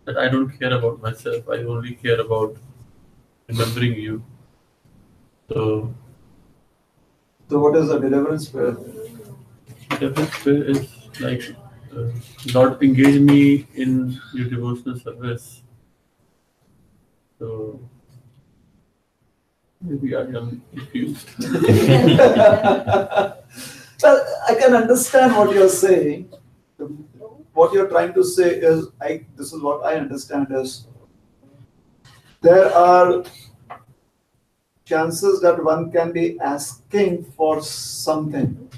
[SPEAKER 3] that I don't care about myself. I only care about remembering you. So
[SPEAKER 1] what is the deliverance prayer?
[SPEAKER 3] Deliverance prayer is like, Lord, engage me in your devotional service. So maybe I am confused.
[SPEAKER 1] Well, I can understand what you're saying. What you're trying to say is, this is what I understand is, there are chances that one can be asking for something,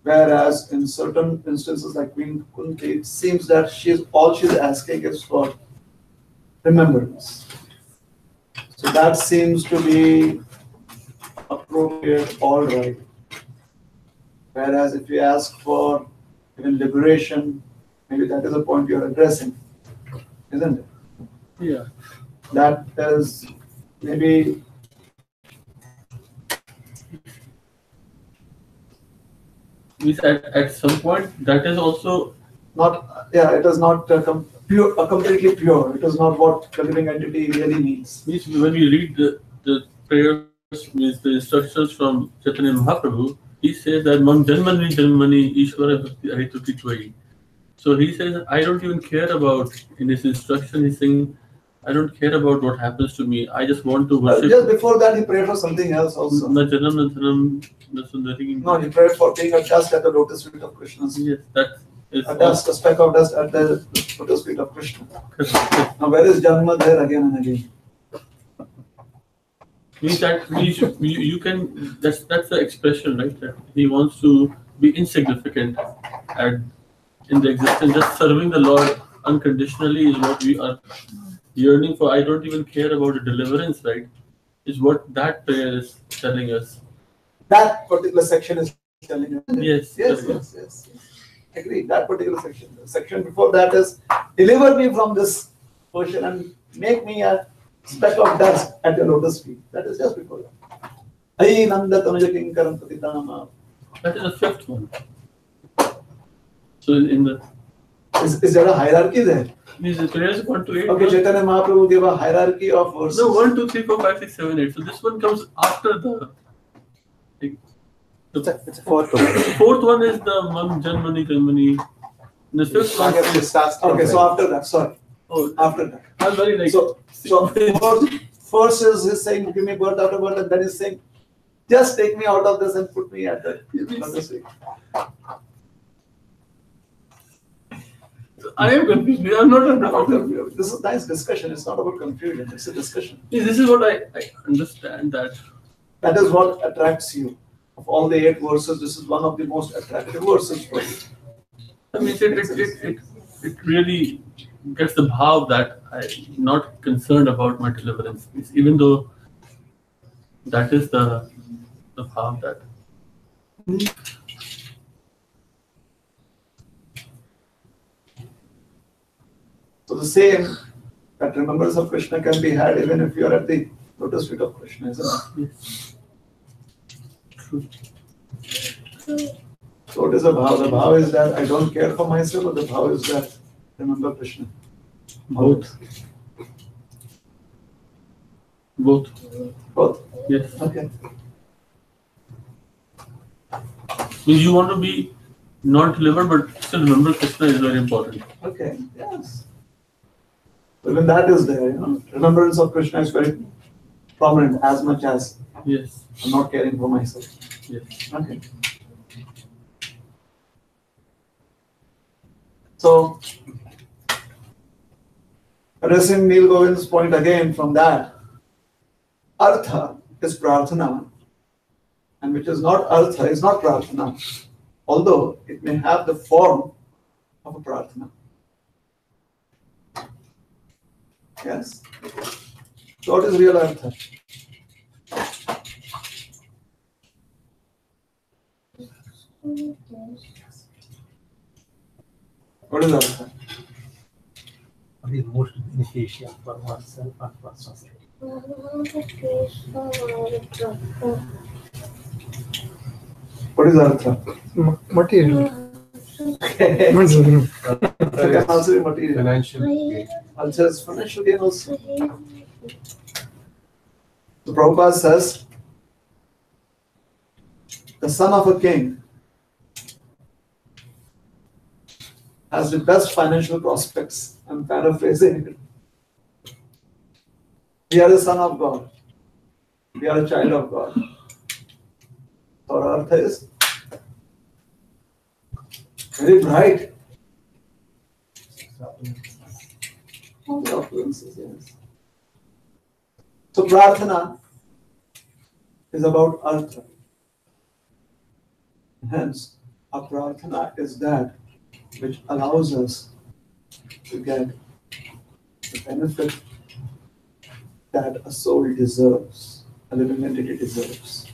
[SPEAKER 1] whereas in certain instances like Queen Kunti, it seems that all she's asking is for remembrance. So that seems to be appropriate, all right. Whereas if you ask for even liberation, maybe that is the point you're addressing, isn't it?
[SPEAKER 3] Yeah.
[SPEAKER 1] That is maybe
[SPEAKER 3] Means at some point that is also
[SPEAKER 1] not. Yeah, it is not completely pure. It is not what the living entity really means.
[SPEAKER 3] Means when we read the prayers, means the instructions from Chaitanya Mahaprabhu, he says that Mang Janmani Janmani Ishvara Bhakti Arituki Tvai. So he says, I don't even care about, in his instruction, he's saying, I don't care about what happens to me. I just want to worship.
[SPEAKER 1] Just before that, he prayed for something else also.
[SPEAKER 3] Na Janam Na Dhanam Na Sundari.
[SPEAKER 1] No, he prayed for being a dust at the lotus feet of Krishna.
[SPEAKER 3] Yes, that is
[SPEAKER 1] a speck of dust at the lotus feet of Krishna. Now, where is Janma there again and again?
[SPEAKER 3] Means that you can, that's the expression, right? That he wants to be insignificant in the existence. Just serving the Lord unconditionally is what we are yearning for. I don't even care about the deliverance, right? Is what that prayer is telling us.
[SPEAKER 1] That particular section is telling us.
[SPEAKER 3] Yes.
[SPEAKER 1] Agree. That particular section. The section before that is, deliver me from this portion and make me a speck of dust at your lotus feet. That is just before that. Ai nanda tanuja kinkaram patitama.
[SPEAKER 3] That is the fifth one. So in the
[SPEAKER 1] Is there a hierarchy there?
[SPEAKER 3] these prayers 1 to 8.
[SPEAKER 1] Okay, Chaitanya Mahaprabhu gave a hierarchy of verses.
[SPEAKER 3] No, 1, 2, 3, 4, 5, 6, 7, 8. So this one comes after the.
[SPEAKER 2] It's a fourth one.
[SPEAKER 3] The fourth one is the Man Janmani Janmani. The fifth one
[SPEAKER 2] It
[SPEAKER 3] is.
[SPEAKER 2] starts from
[SPEAKER 1] Okay, so
[SPEAKER 2] there.
[SPEAKER 1] after that, sorry.
[SPEAKER 3] Oh,
[SPEAKER 1] After that.
[SPEAKER 3] I'm very like.
[SPEAKER 1] So first is he's saying, give me birth after birth, and then he's saying, just take me out of this and put me at the lotus feet.
[SPEAKER 3] I am confused. I'm not
[SPEAKER 1] I'm not
[SPEAKER 3] understanding.
[SPEAKER 1] confused. This is nice discussion. It's not about confusion. It's a discussion.
[SPEAKER 3] This is what I understand that.
[SPEAKER 1] That is what attracts you. Of all the 8 verses, this is one of the most attractive verses for you.
[SPEAKER 3] I mean, it really gets the bhav that I'm not concerned about my deliverance, even though that is the bhav that.
[SPEAKER 1] So the same that remembrance of Krishna can be had even if you are at the lotus feet of Krishna, isn't it?
[SPEAKER 3] Yes. True.
[SPEAKER 1] So what is the bhav? The bhav is that I don't care for myself, or the bhav is that remember Krishna?
[SPEAKER 3] Both. Both.
[SPEAKER 1] Both?
[SPEAKER 3] Yes.
[SPEAKER 1] Okay.
[SPEAKER 3] Means you want to be not delivered, but still remember Krishna is very important.
[SPEAKER 1] Okay, yes. So when that is there, remembrance of Krishna is very prominent as much as
[SPEAKER 3] Yes.
[SPEAKER 1] I'm not caring for myself.
[SPEAKER 3] Yes.
[SPEAKER 1] Okay. So, addressing Neil Govind's point again from that, Artha is Prarthana, and which is not Artha is not Prarthana, although it may have the form of a Prarthana. Yes? So, what is real Artha? What is Artha?
[SPEAKER 10] The most beneficial for oneself and for society.
[SPEAKER 1] What is Artha?
[SPEAKER 4] Material.
[SPEAKER 1] Okay.
[SPEAKER 4] Material.
[SPEAKER 1] Can also be material.
[SPEAKER 2] Financial gain.
[SPEAKER 1] Also has financial gain also. The Prabhupada says, the son of a king has the best financial prospects. I'm paraphrasing it. We are the son of God. We are a child of God. Our Artha is very bright. All the opulences, yes. So Prarthana is about Artha. Hence, a Prarthana is that which allows us to get the benefit that a soul deserves, a living entity deserves.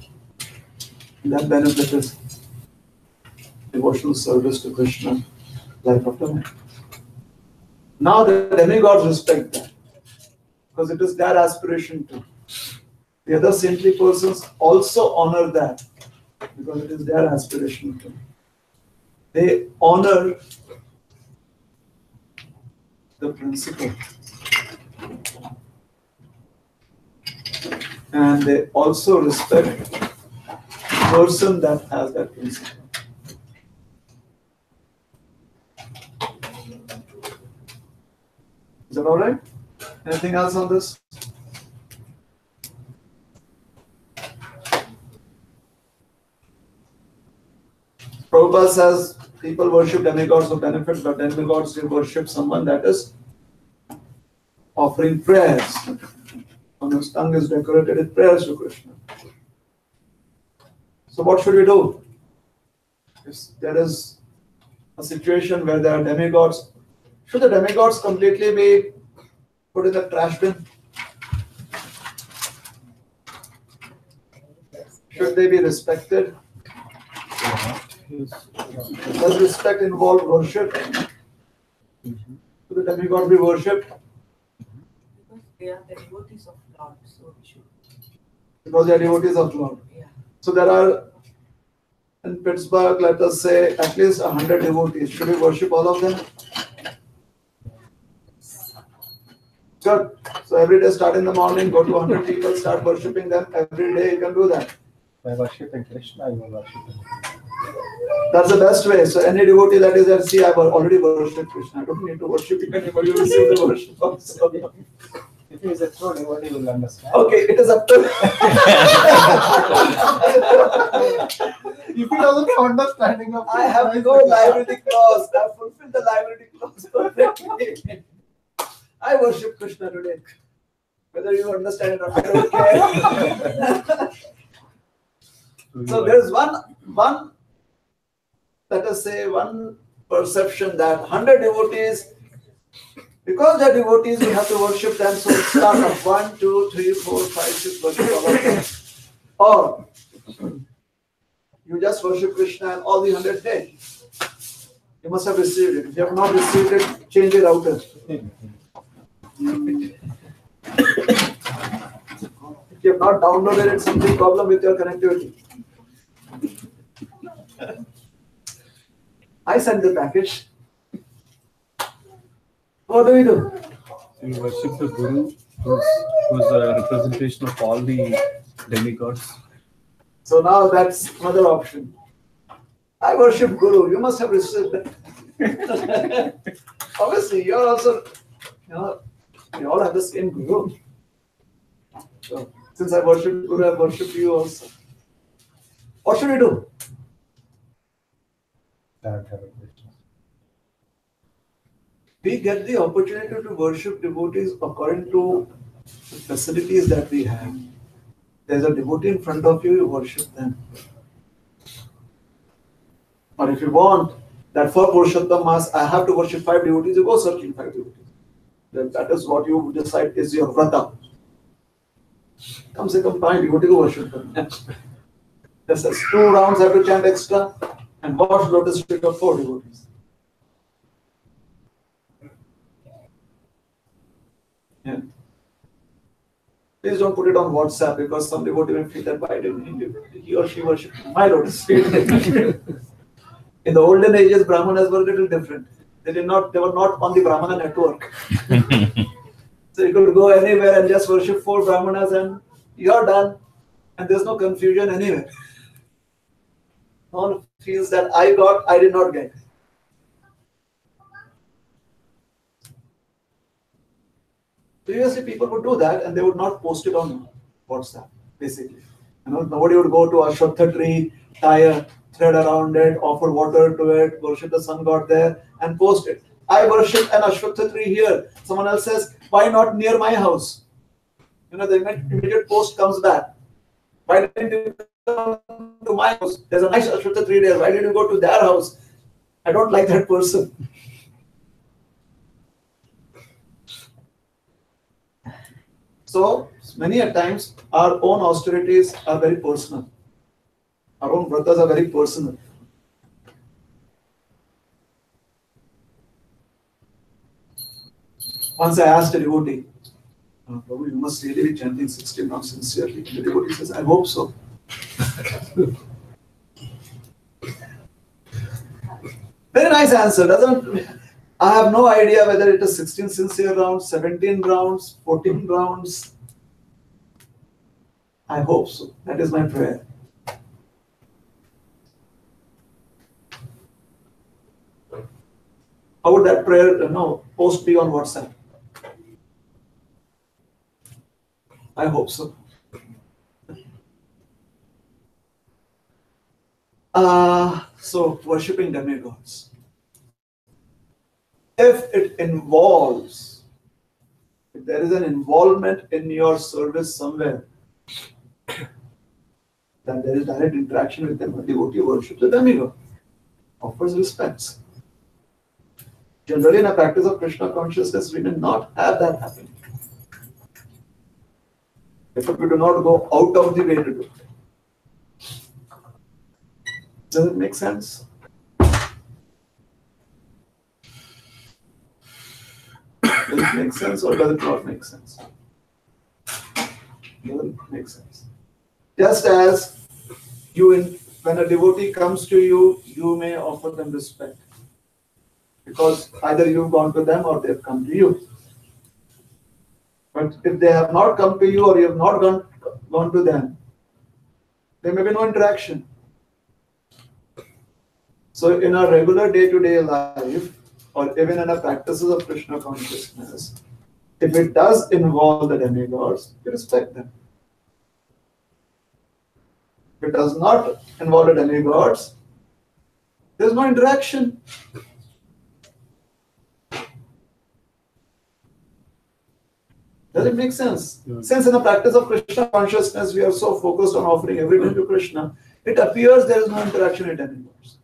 [SPEAKER 1] And that benefit is devotional service to Krishna, life after life. Now the demigods respect that, because it is their aspiration too. The other saintly persons also honor that, because it is their aspiration too. They honor the principle, and they also respect the person that has that principle. Is that all right? Anything else on this? Prabhupada says people worship demigods for benefit, but demigods they worship someone that is offering prayers. On his tongue is decorated with prayers to Krishna. So what should we do? If there is a situation where there are demigods, should the demigods completely be put in the trash bin? Should they be respected? Does respect involve worship? Should the demigod be worshipped?
[SPEAKER 6] they are the devotees of Lord, so we should.
[SPEAKER 1] Because they are devotees of Lord.
[SPEAKER 6] Yeah.
[SPEAKER 1] So there are in Pittsburgh, let us say, at least 100 devotees. Should we worship all of them? Good. So every day, start in the morning, go to 100 people, start worshipping them. Every day you can do that.
[SPEAKER 2] By worshiping Krishna, you will worship him.
[SPEAKER 1] That's the best way. So any devotee that is there, see, I've already worshipped Krishna. I don't need to worship anybody. You receive the worship also.
[SPEAKER 2] If he is a true devotee, you will understand.
[SPEAKER 1] Okay, it is up to.
[SPEAKER 9] If he doesn't have understanding of
[SPEAKER 1] I have no liability clause. I have fulfilled the liability clause perfectly. I worship Krishna today. Whether you understand it or not, I don't care. So there is one, let us say, one perception that 100 devotees, because they are devotees, we have to worship them. So it starts off 1, 2, 3, 4, 5, 6, worship all of them. Or you just worship Krishna and all the 100 dead. You must have received it. If you have not received it, change your router. If you have not downloaded it, something problem with your connectivity. I sent the package. What do we do?
[SPEAKER 9] We worship the Guru, who's a representation of all the demigods.
[SPEAKER 1] So now that's another option. I worship Guru. You must have received that. Obviously, you're also, we all have the same Guru. So since I worship Guru, I worship you also. What should we do? We get the opportunity to worship devotees according to the facilities that we have. There's a devotee in front of you, you worship them. Or if you want that for Purushottam Mass, I have to worship 5 devotees, you go searching 5 devotees. Then that is what you decide is your vrata. Come say, come 5 devotees, go worship them. This is 2 rounds, I have to chant extra and wash lotus feet of 4 devotees. Yeah. Please don't put it on WhatsApp because some devotee may feel that why didn't he or she worship my lotus feet. In the olden ages, Brahmanas were a little different. They were not on the Brahmana network. So you could go anywhere and just worship 4 Brahmanas and you're done. And there's no confusion anywhere. No one feels that I did not get. Previously, people would do that and they would not post it on WhatsApp, basically. Nobody would go to a Ashwatha tree, tie a thread around it, offer water to it, worship the sun god there, and post it. I worship an Ashwatha tree here. Someone else says, why not near my house? The immediate post comes back. Why didn't you come to my house? There's a nice Ashwatha tree there. Why did you go to their house? I don't like that person. So, many a times, our own austerities are very personal. Our own vratas are very personal. Once I asked a devotee, Prabhu, you must really be chanting 16 rounds sincerely. The devotee says, I hope so. Very nice answer, doesn't it? I have no idea whether it is 16 sincere rounds, 17 rounds, 14 rounds. I hope so. That is my prayer. How would that prayer, post be on WhatsApp? I hope so. So, worshipping demigods. If it involves, if there is an involvement in your service somewhere, then there is direct interaction with them. A devotee worships the demigod, offers respects. Generally, in a practice of Krishna consciousness, we may not have that happening. Therefore, we do not go out of the way to do it. Does it make sense? Does it make sense or does it not make sense? Doesn't make sense. Just as when a devotee comes to you, you may offer them respect. Because either you've gone to them or they've come to you. But if they have not come to you or you have not gone to them, there may be no interaction. So in our regular day-to-day life, or even in our practices of Krishna consciousness, if it does involve the demigods, we respect them. If it does not involve the demigods, there is no interaction. Does it make sense? Since in the practice of Krishna consciousness, we are so focused on offering everything to Krishna, it appears there is no interaction with demigods.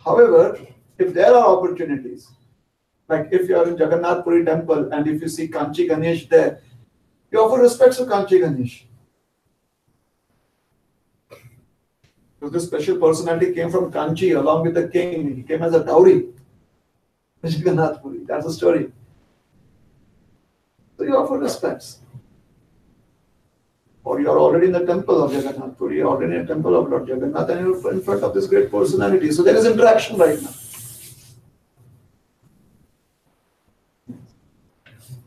[SPEAKER 1] However, if there are opportunities, like if you are in Jagannath Puri temple and if you see Kanchi Ganesh there, you offer respects to Kanchi Ganesh. Because this special personality came from Kanchi along with the king. He came as a dowry. Jagannath Puri, that's the story. So you offer respects. Or you are already in the temple of Jagannath Puri, you are already in the temple of Lord Jagannath, and you are in front of this great personality. So there is interaction right now.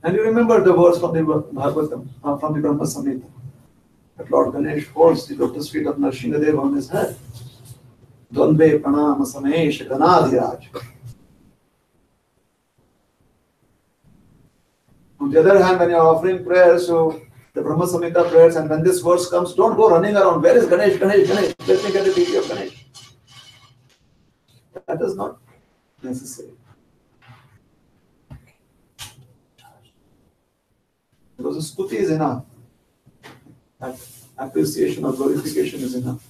[SPEAKER 1] And you remember the verse from the Bhagavatam, from the Brahma Samhita, that Lord Ganesh holds the lotus feet of Nrsimhadev on his head. Dvandve pranama samesh ganadhiraj. On the other hand, when you are offering prayers to the Brahma Samhita prayers, and when this verse comes, don't go running around. Where is Ganesh? Ganesh, Ganesh. Let me get a deity of Ganesh. That is not necessary. Because the stuti is enough. That appreciation or glorification is enough.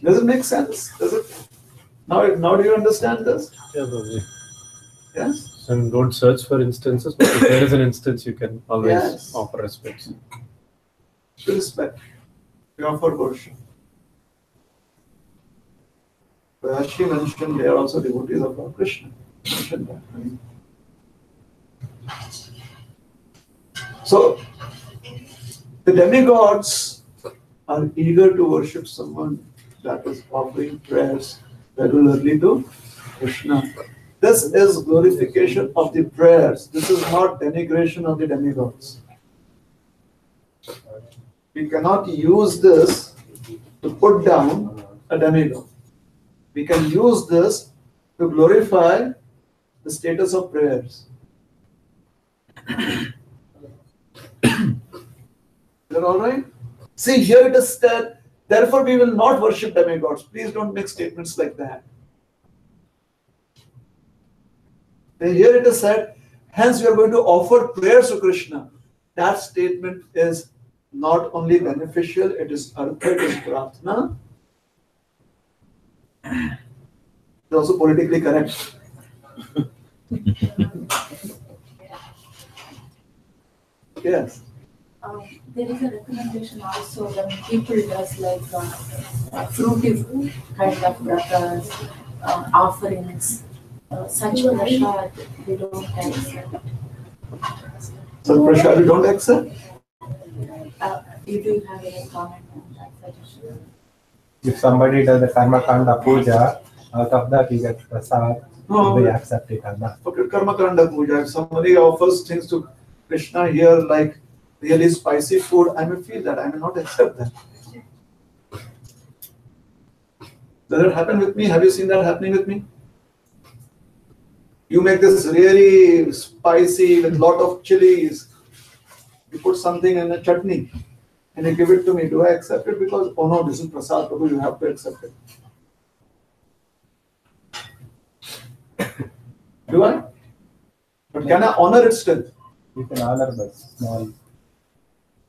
[SPEAKER 1] Does it make sense? Does it? Now do you understand this?
[SPEAKER 9] Yeah, Prabhuji.
[SPEAKER 1] Yes?
[SPEAKER 9] And don't search for instances, but if there is an instance, you can always
[SPEAKER 1] Yes.
[SPEAKER 9] offer respects.
[SPEAKER 1] Respect. We offer worship. But as she mentioned, they are also devotees of Lord Krishna. Mentioned that, right? So, the demigods are eager to worship someone that is offering prayers regularly to Krishna. This is glorification of the prayers. This is not denigration of the demigods. We cannot use this to put down a demigod. We can use this to glorify the status of prayers. Is that all right? See, here it is said, therefore we will not worship demigods. Please don't make statements like that. And here it is said, hence we are going to offer prayers to Krishna. That statement is not only beneficial, it is artha, it is prarthana. It's also politically correct. Yes.
[SPEAKER 6] There is a recommendation also when people does like fruitive kind of vratas, offerings, such prasad we don't accept.
[SPEAKER 1] So prasad you don't accept?
[SPEAKER 6] You do have any comment on that suggestion?
[SPEAKER 2] If somebody does the karma kanda puja, out of that you get prasad,
[SPEAKER 1] No.
[SPEAKER 2] they accept it or not.
[SPEAKER 1] Okay, karma kanda puja. If somebody offers things to Krishna here like really spicy food, I may feel that, I may not accept that. Does it happen with me? Have you seen that happening with me? You make this really spicy with lot of chilies. You put something in a chutney and you give it to me. Do I accept it? Because, oh no, this is prasad, Prabhu, you have to accept it. Do I? But can I honor it still?
[SPEAKER 2] You can honor by small.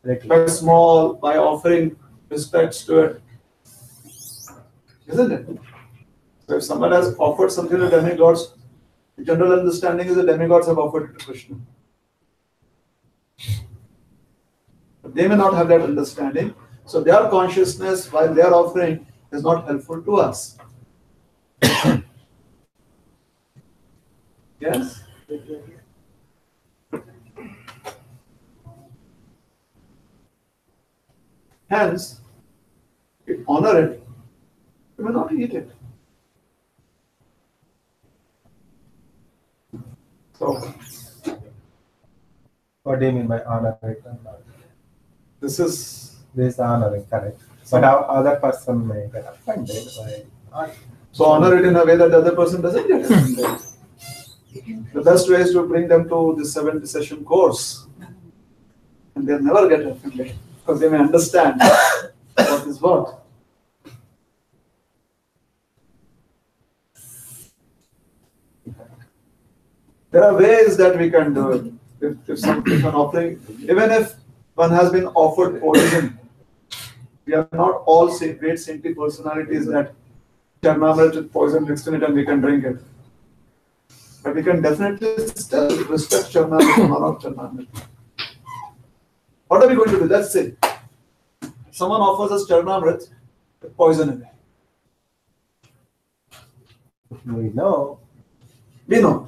[SPEAKER 1] By small, by offering respects to it. Isn't it? So if someone has offered something to demigods, the general understanding is the demigods have offered it to Krishna. But they may not have that understanding. So their consciousness, while they are offering, is not helpful to us. Yes? Hence, if you honor it, you may not eat it. So,
[SPEAKER 2] What do you mean by honor it?
[SPEAKER 1] this is
[SPEAKER 2] This is honoring, correct. But our other person may get offended by
[SPEAKER 1] so honor it in a way that the other person doesn't get offended. The best way is to bring them to the 70 session course, and they'll never get offended because they may understand what is what. There are ways that we can do it. If an offering, even if one has been offered poison, we are not all great saintly personalities that Charnamrit with poison mixed in it and we can drink it. But we can definitely still respect Charnamrit and honor Charnamrit. What are we going to do? Let's say someone offers us Charnamrit with poison in it.
[SPEAKER 2] we know.
[SPEAKER 1] We know.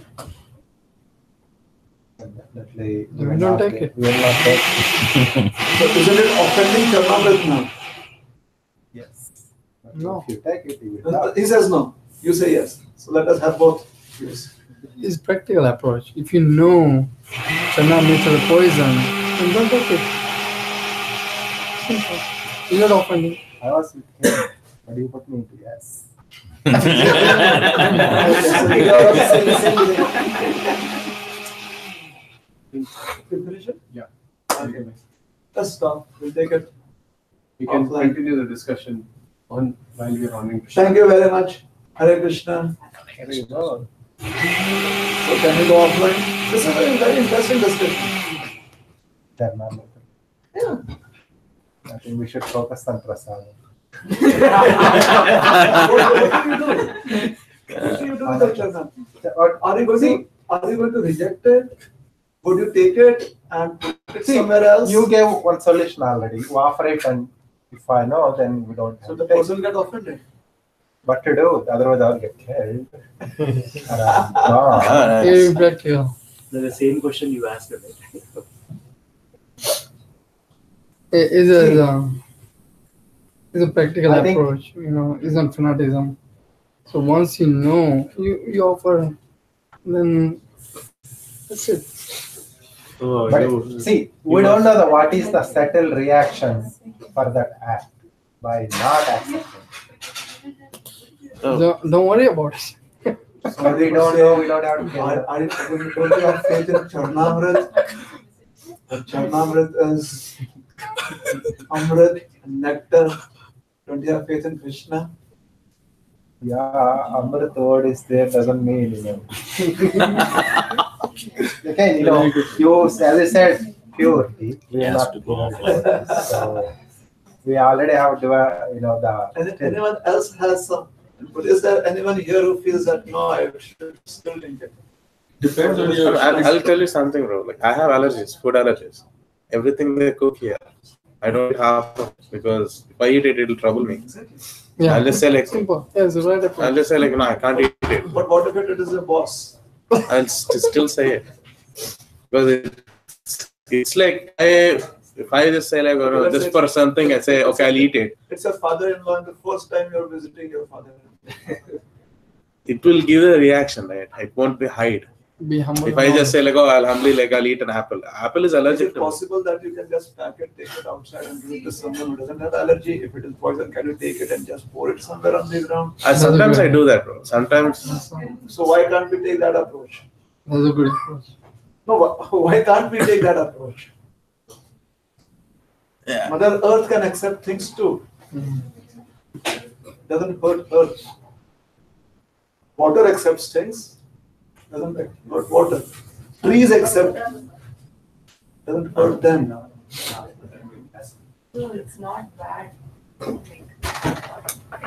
[SPEAKER 2] Definitely,
[SPEAKER 4] We will not take it.
[SPEAKER 2] We will not take it.
[SPEAKER 1] So isn't it offending Charnamrit now?
[SPEAKER 2] Yes. But
[SPEAKER 4] No.
[SPEAKER 2] if you take it, you will not.
[SPEAKER 1] He says no. You say yes. So let us have both views.
[SPEAKER 4] It's practical approach. If you know Charnamrit is poison, then don't take it. Simple. You're not offending.
[SPEAKER 2] I was with him, but you put me into yes.
[SPEAKER 1] Finish it?
[SPEAKER 9] Yeah.
[SPEAKER 1] Okay. Let's stop. We'll take it.
[SPEAKER 9] We can
[SPEAKER 1] Offline.
[SPEAKER 9] continue the discussion on while we are honoring Krishna.
[SPEAKER 1] Thank you very much. Hare Krishna.
[SPEAKER 2] There you go.
[SPEAKER 1] So can we go offline? This is a very interesting discussion.
[SPEAKER 2] Charnamrit.
[SPEAKER 1] Yeah.
[SPEAKER 2] I think we should focus on prasad.
[SPEAKER 1] What do you do? What do you do with the Charna? Are you going to reject it? Would you take it and put it somewhere else?
[SPEAKER 2] You gave one solution already. You offer it, and if I know, then we don't have
[SPEAKER 1] So the
[SPEAKER 2] to take it.
[SPEAKER 1] person get offended.
[SPEAKER 2] What to do? Otherwise, I'll get killed. No.
[SPEAKER 4] It's practical.
[SPEAKER 10] The same question you asked, right?
[SPEAKER 4] It's a practical
[SPEAKER 2] I think-
[SPEAKER 4] approach. It's not fanaticism. So once you know, you offer, then that's it.
[SPEAKER 10] Oh,
[SPEAKER 2] But see, we don't know what is the subtle reaction for that act by not accepting.
[SPEAKER 4] Don't worry about it.
[SPEAKER 2] So we don't know, we don't have to kill it.
[SPEAKER 1] Are you going to have faith in Charnamrit? Charnamrit is Amrit, nectar. Don't you have faith in Krishna?
[SPEAKER 2] Yeah, Amrit word is there doesn't mean, Okay, you, as I said, purity. We are not pure. So we already have, the.
[SPEAKER 1] Anyone else has some? But is there anyone here who feels that no, I should still drink it?
[SPEAKER 3] Depends on your.
[SPEAKER 11] I'll tell you something, bro. Like I have allergies, food allergies. Everything they cook here, I don't eat half of it because if I eat it, it'll trouble me.
[SPEAKER 4] Yeah.
[SPEAKER 11] I'll just say like,
[SPEAKER 4] Simple. Yes, right
[SPEAKER 11] I'll
[SPEAKER 4] approach.
[SPEAKER 11] just say like, no, I can't eat it.
[SPEAKER 1] But what if it is a boss?
[SPEAKER 11] I'll still say it because it's like if I just say like, oh, no, just for something, I say okay, I'll eat it.
[SPEAKER 1] It's your father-in-law, and the first time you're visiting your father-in-law.
[SPEAKER 11] It will give a reaction, right? It won't be hide.
[SPEAKER 4] Be humble.
[SPEAKER 11] If I just say like, oh, I'll eat an apple. Apple is
[SPEAKER 1] Is
[SPEAKER 11] allergic
[SPEAKER 1] it
[SPEAKER 11] to me.
[SPEAKER 1] possible that you can just pack it, take it outside, and give it to someone who doesn't have allergy? If it is poison, can you take it and just pour it somewhere on the ground?
[SPEAKER 11] Sometimes I do that, bro. Sometimes.
[SPEAKER 1] So why can't we take that approach?
[SPEAKER 4] That's a good approach.
[SPEAKER 1] No, why can't we take that approach?
[SPEAKER 11] Yeah.
[SPEAKER 1] Mother Earth can accept things too. Doesn't hurt Earth. Water accepts things. Doesn't hurt water. Trees accept. Doesn't hurt them.
[SPEAKER 6] No, it's not bad. Like,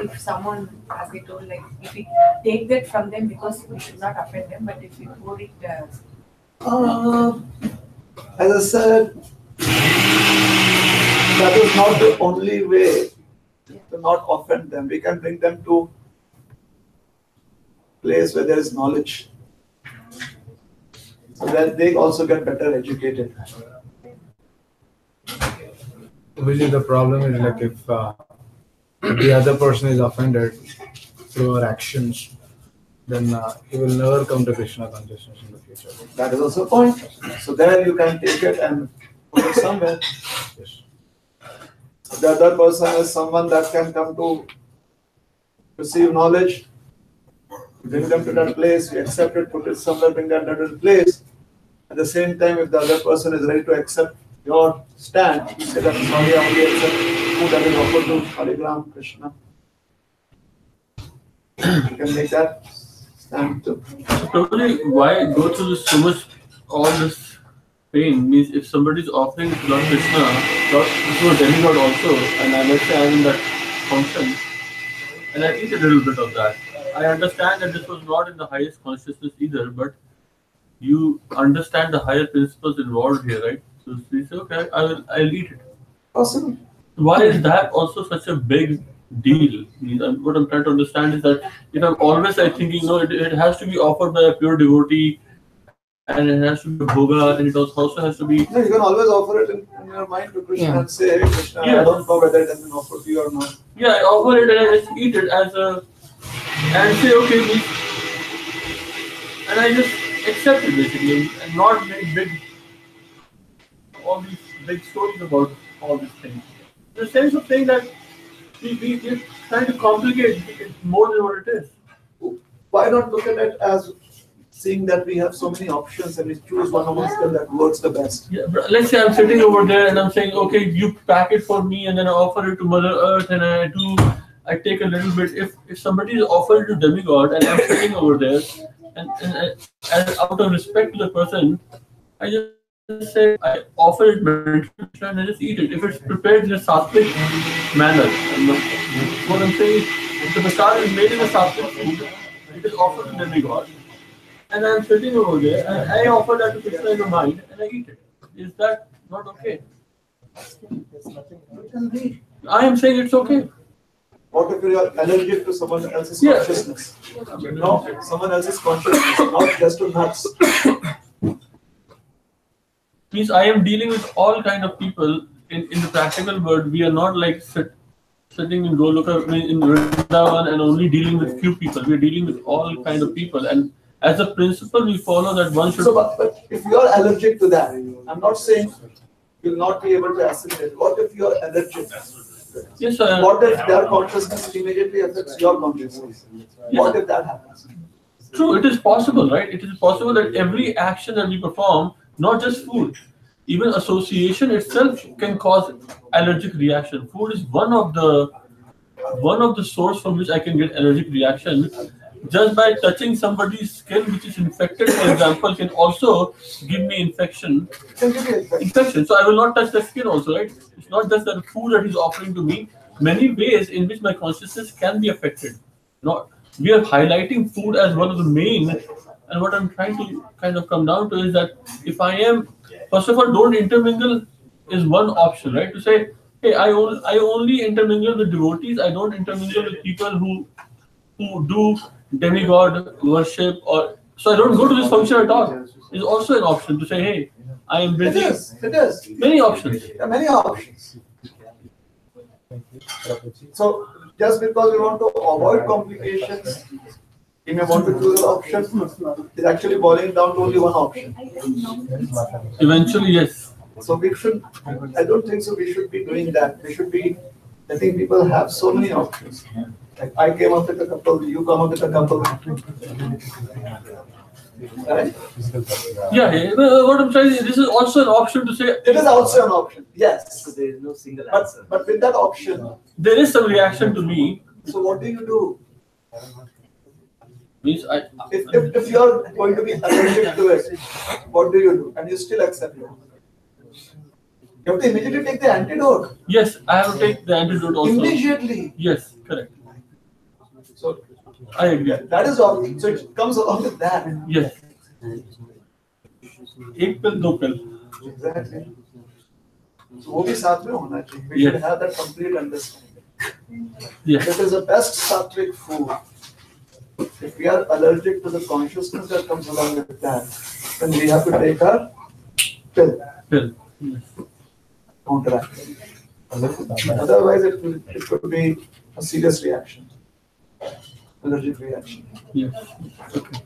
[SPEAKER 6] if someone, as I told, like if we take that from them because we should not offend them, but if we pour it,
[SPEAKER 1] As I said, that is not the only way to not offend them. We can bring them to a place where there is knowledge, so that they also get better educated.
[SPEAKER 9] Obviously, the problem is like if the other person is offended through our actions, then he will never come to Krishna consciousness in the future.
[SPEAKER 1] That is also a point. So there you can take it and put it somewhere.
[SPEAKER 9] Yes.
[SPEAKER 1] The other person is someone that can come to receive knowledge, bring them to that place, we accept it, put it somewhere, bring them to that place. At the same time, if the other person is ready to accept your stand, you say that sorry, I only accept food that is offered to Harigram Krishna. You can make that stand too.
[SPEAKER 3] So probably why go through so much, all this pain means if somebody is offering to Lord Krishna, this was demigod also, and let's say I'm in that function, and I eat a little bit of that. I understand that this was not in the highest consciousness either, but you understand the higher principles involved here, right? So you say, okay, I'll eat it.
[SPEAKER 1] Possible.
[SPEAKER 3] Why is that also such a big deal? What I'm trying to understand is that if I'm always thinking, no, it has to be offered by a pure devotee, and it has to be a bhoga, and it also has to be.
[SPEAKER 1] No, you can always offer it in your mind to Krishna and say, hey Krishna,
[SPEAKER 3] Yeah.
[SPEAKER 1] I don't know whether it has been offered to you or not.
[SPEAKER 3] Yeah, I offer it and I just eat it as a, and say, okay, please. And I just accept it basically, and not make all these big stories about all these things. The sense of saying that we're trying to complicate it more than what it is.
[SPEAKER 1] Why not look at it as seeing that we have so many options and we choose one amongst them that works the best?
[SPEAKER 3] Yeah, but let's say I'm sitting over there and I'm saying, okay, you pack it for me, and then I offer it to Mother Earth, and I take a little bit. If somebody is offered to demigod and I'm sitting over there, and out of respect to the person, I just say I offer it mentally and I just eat it. If it's prepared in a sattvic manner, what I'm saying is, if the prasad is made in a sattvic food, it is offered to demigod, and I'm sitting over there and I offer that to Krishna in the mind and I eat it. Is that not okay? I am saying it's okay.
[SPEAKER 1] What if you are allergic to someone else's consciousness? No, someone else's consciousness, not just to nuts.
[SPEAKER 3] Means I am dealing with all kind of people in the practical world. We are not like sitting in Goloka, in Vrindavan, and only dealing with few people. We are dealing with all kind of people, and as a principle, we follow that one should.
[SPEAKER 1] So, but if you are allergic to that, I'm not saying you'll not be able to assimilate. What if you are allergic?
[SPEAKER 3] Yes, sir.
[SPEAKER 1] What if their consciousness immediately affects your consciousness? What if that happens?
[SPEAKER 3] True, it is possible, right? It is possible that every action that we perform, not just food, even association itself can cause allergic reaction. Food is one of the source from which I can get allergic reaction. Just by touching somebody's skin which is infected, for example, can also give me infection. So I will not touch the skin also, right? It's not just the food that he's offering to me. Many ways in which my consciousness can be affected. We are highlighting food as one of the main, and what I'm trying to kind of come down to is that if I am, first of all, don't intermingle is one option, right? To say, hey, I only intermingle with devotees. I don't intermingle with people who do demigod worship, or so I don't go to this function at all. Is also an option to say, hey, I am busy.
[SPEAKER 1] It is.
[SPEAKER 3] Many options.
[SPEAKER 1] There are many options. So just because we want to avoid complications, we may want to choose an option. It's actually boiling down to only one option.
[SPEAKER 3] Eventually, yes.
[SPEAKER 1] So we should. I don't think so. We should be doing that. We should be letting people have so many options. Like I came up with a couple, you come up with a couple. Right?
[SPEAKER 3] Yeah. What I'm saying is, this is also an option to say.
[SPEAKER 1] It is also an option. Yes.
[SPEAKER 7] So there is no single answer.
[SPEAKER 1] But with that option,
[SPEAKER 3] there is some reaction to me.
[SPEAKER 1] So what do you do?
[SPEAKER 3] Means
[SPEAKER 1] if you are going to be allergic to it, what do you do? And you still accept it. You have to immediately take the antidote.
[SPEAKER 3] Yes, I have to take the antidote also.
[SPEAKER 1] Immediately.
[SPEAKER 3] Yes, correct.
[SPEAKER 1] So
[SPEAKER 3] I agree.
[SPEAKER 1] That is all. So it comes along with that.
[SPEAKER 3] Yes. एक पिल दो पिल.
[SPEAKER 1] Exactly. So वो भी साथ में होना चाहिए. We should have that complete understanding.
[SPEAKER 3] Yes.
[SPEAKER 1] That is the best sattvic food. If we are allergic to the consciousness that comes along with that, then we have to take our pill.
[SPEAKER 3] Pill. Yes.
[SPEAKER 1] Counteract. Otherwise, it could be a serious reaction, allergic reaction.
[SPEAKER 3] Yes. Okay.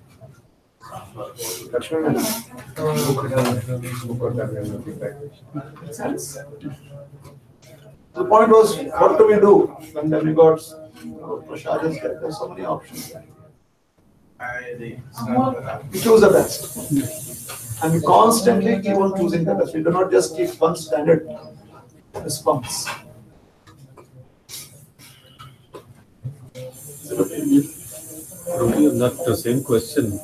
[SPEAKER 1] Makes sense? The point was, what do we do when demigods, prasadas, there's so many options. We choose the best. And we constantly keep on choosing the best. We do not just keep one standard response.
[SPEAKER 12] Not the same question.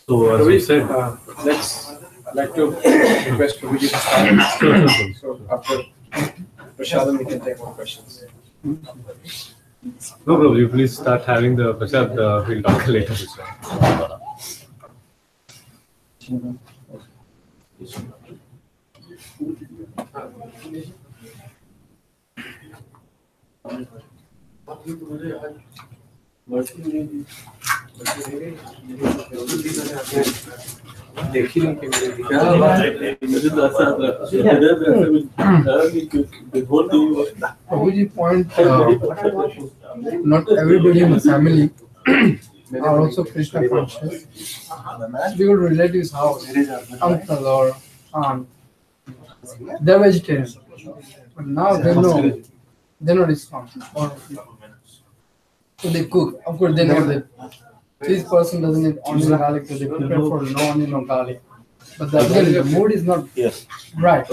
[SPEAKER 12] So as we said,
[SPEAKER 13] let's like to request Prabhuji to start. So after Prashadam, we can take more questions.
[SPEAKER 12] no problem. You please start having the prasad. We'll talk later.
[SPEAKER 4] Prabhuji point, not everybody in the family are also Krishna conscious. Because relatives' house, uncle or aunt, they're vegetarian. But now they know Islam. So they cook. Of course, they know that this person doesn't eat onion garlic, so they prepare for no onion or garlic. But again, the mood is not right.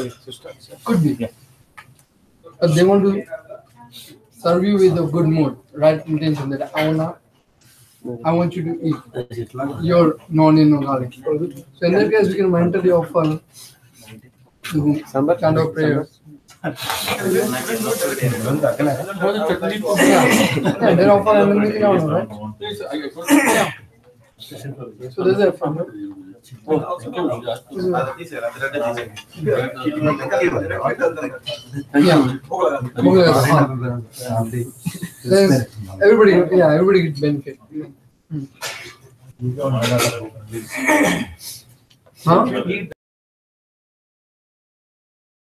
[SPEAKER 4] Could be. But they want to serve you with a good mood, right intention that I want you to eat your no onion or garlic. So in that case, we can mentally offer some kind of prayer. Yeah, then offer anything else, right? Yeah. So there's a fun. Everybody gets benefit. Huh?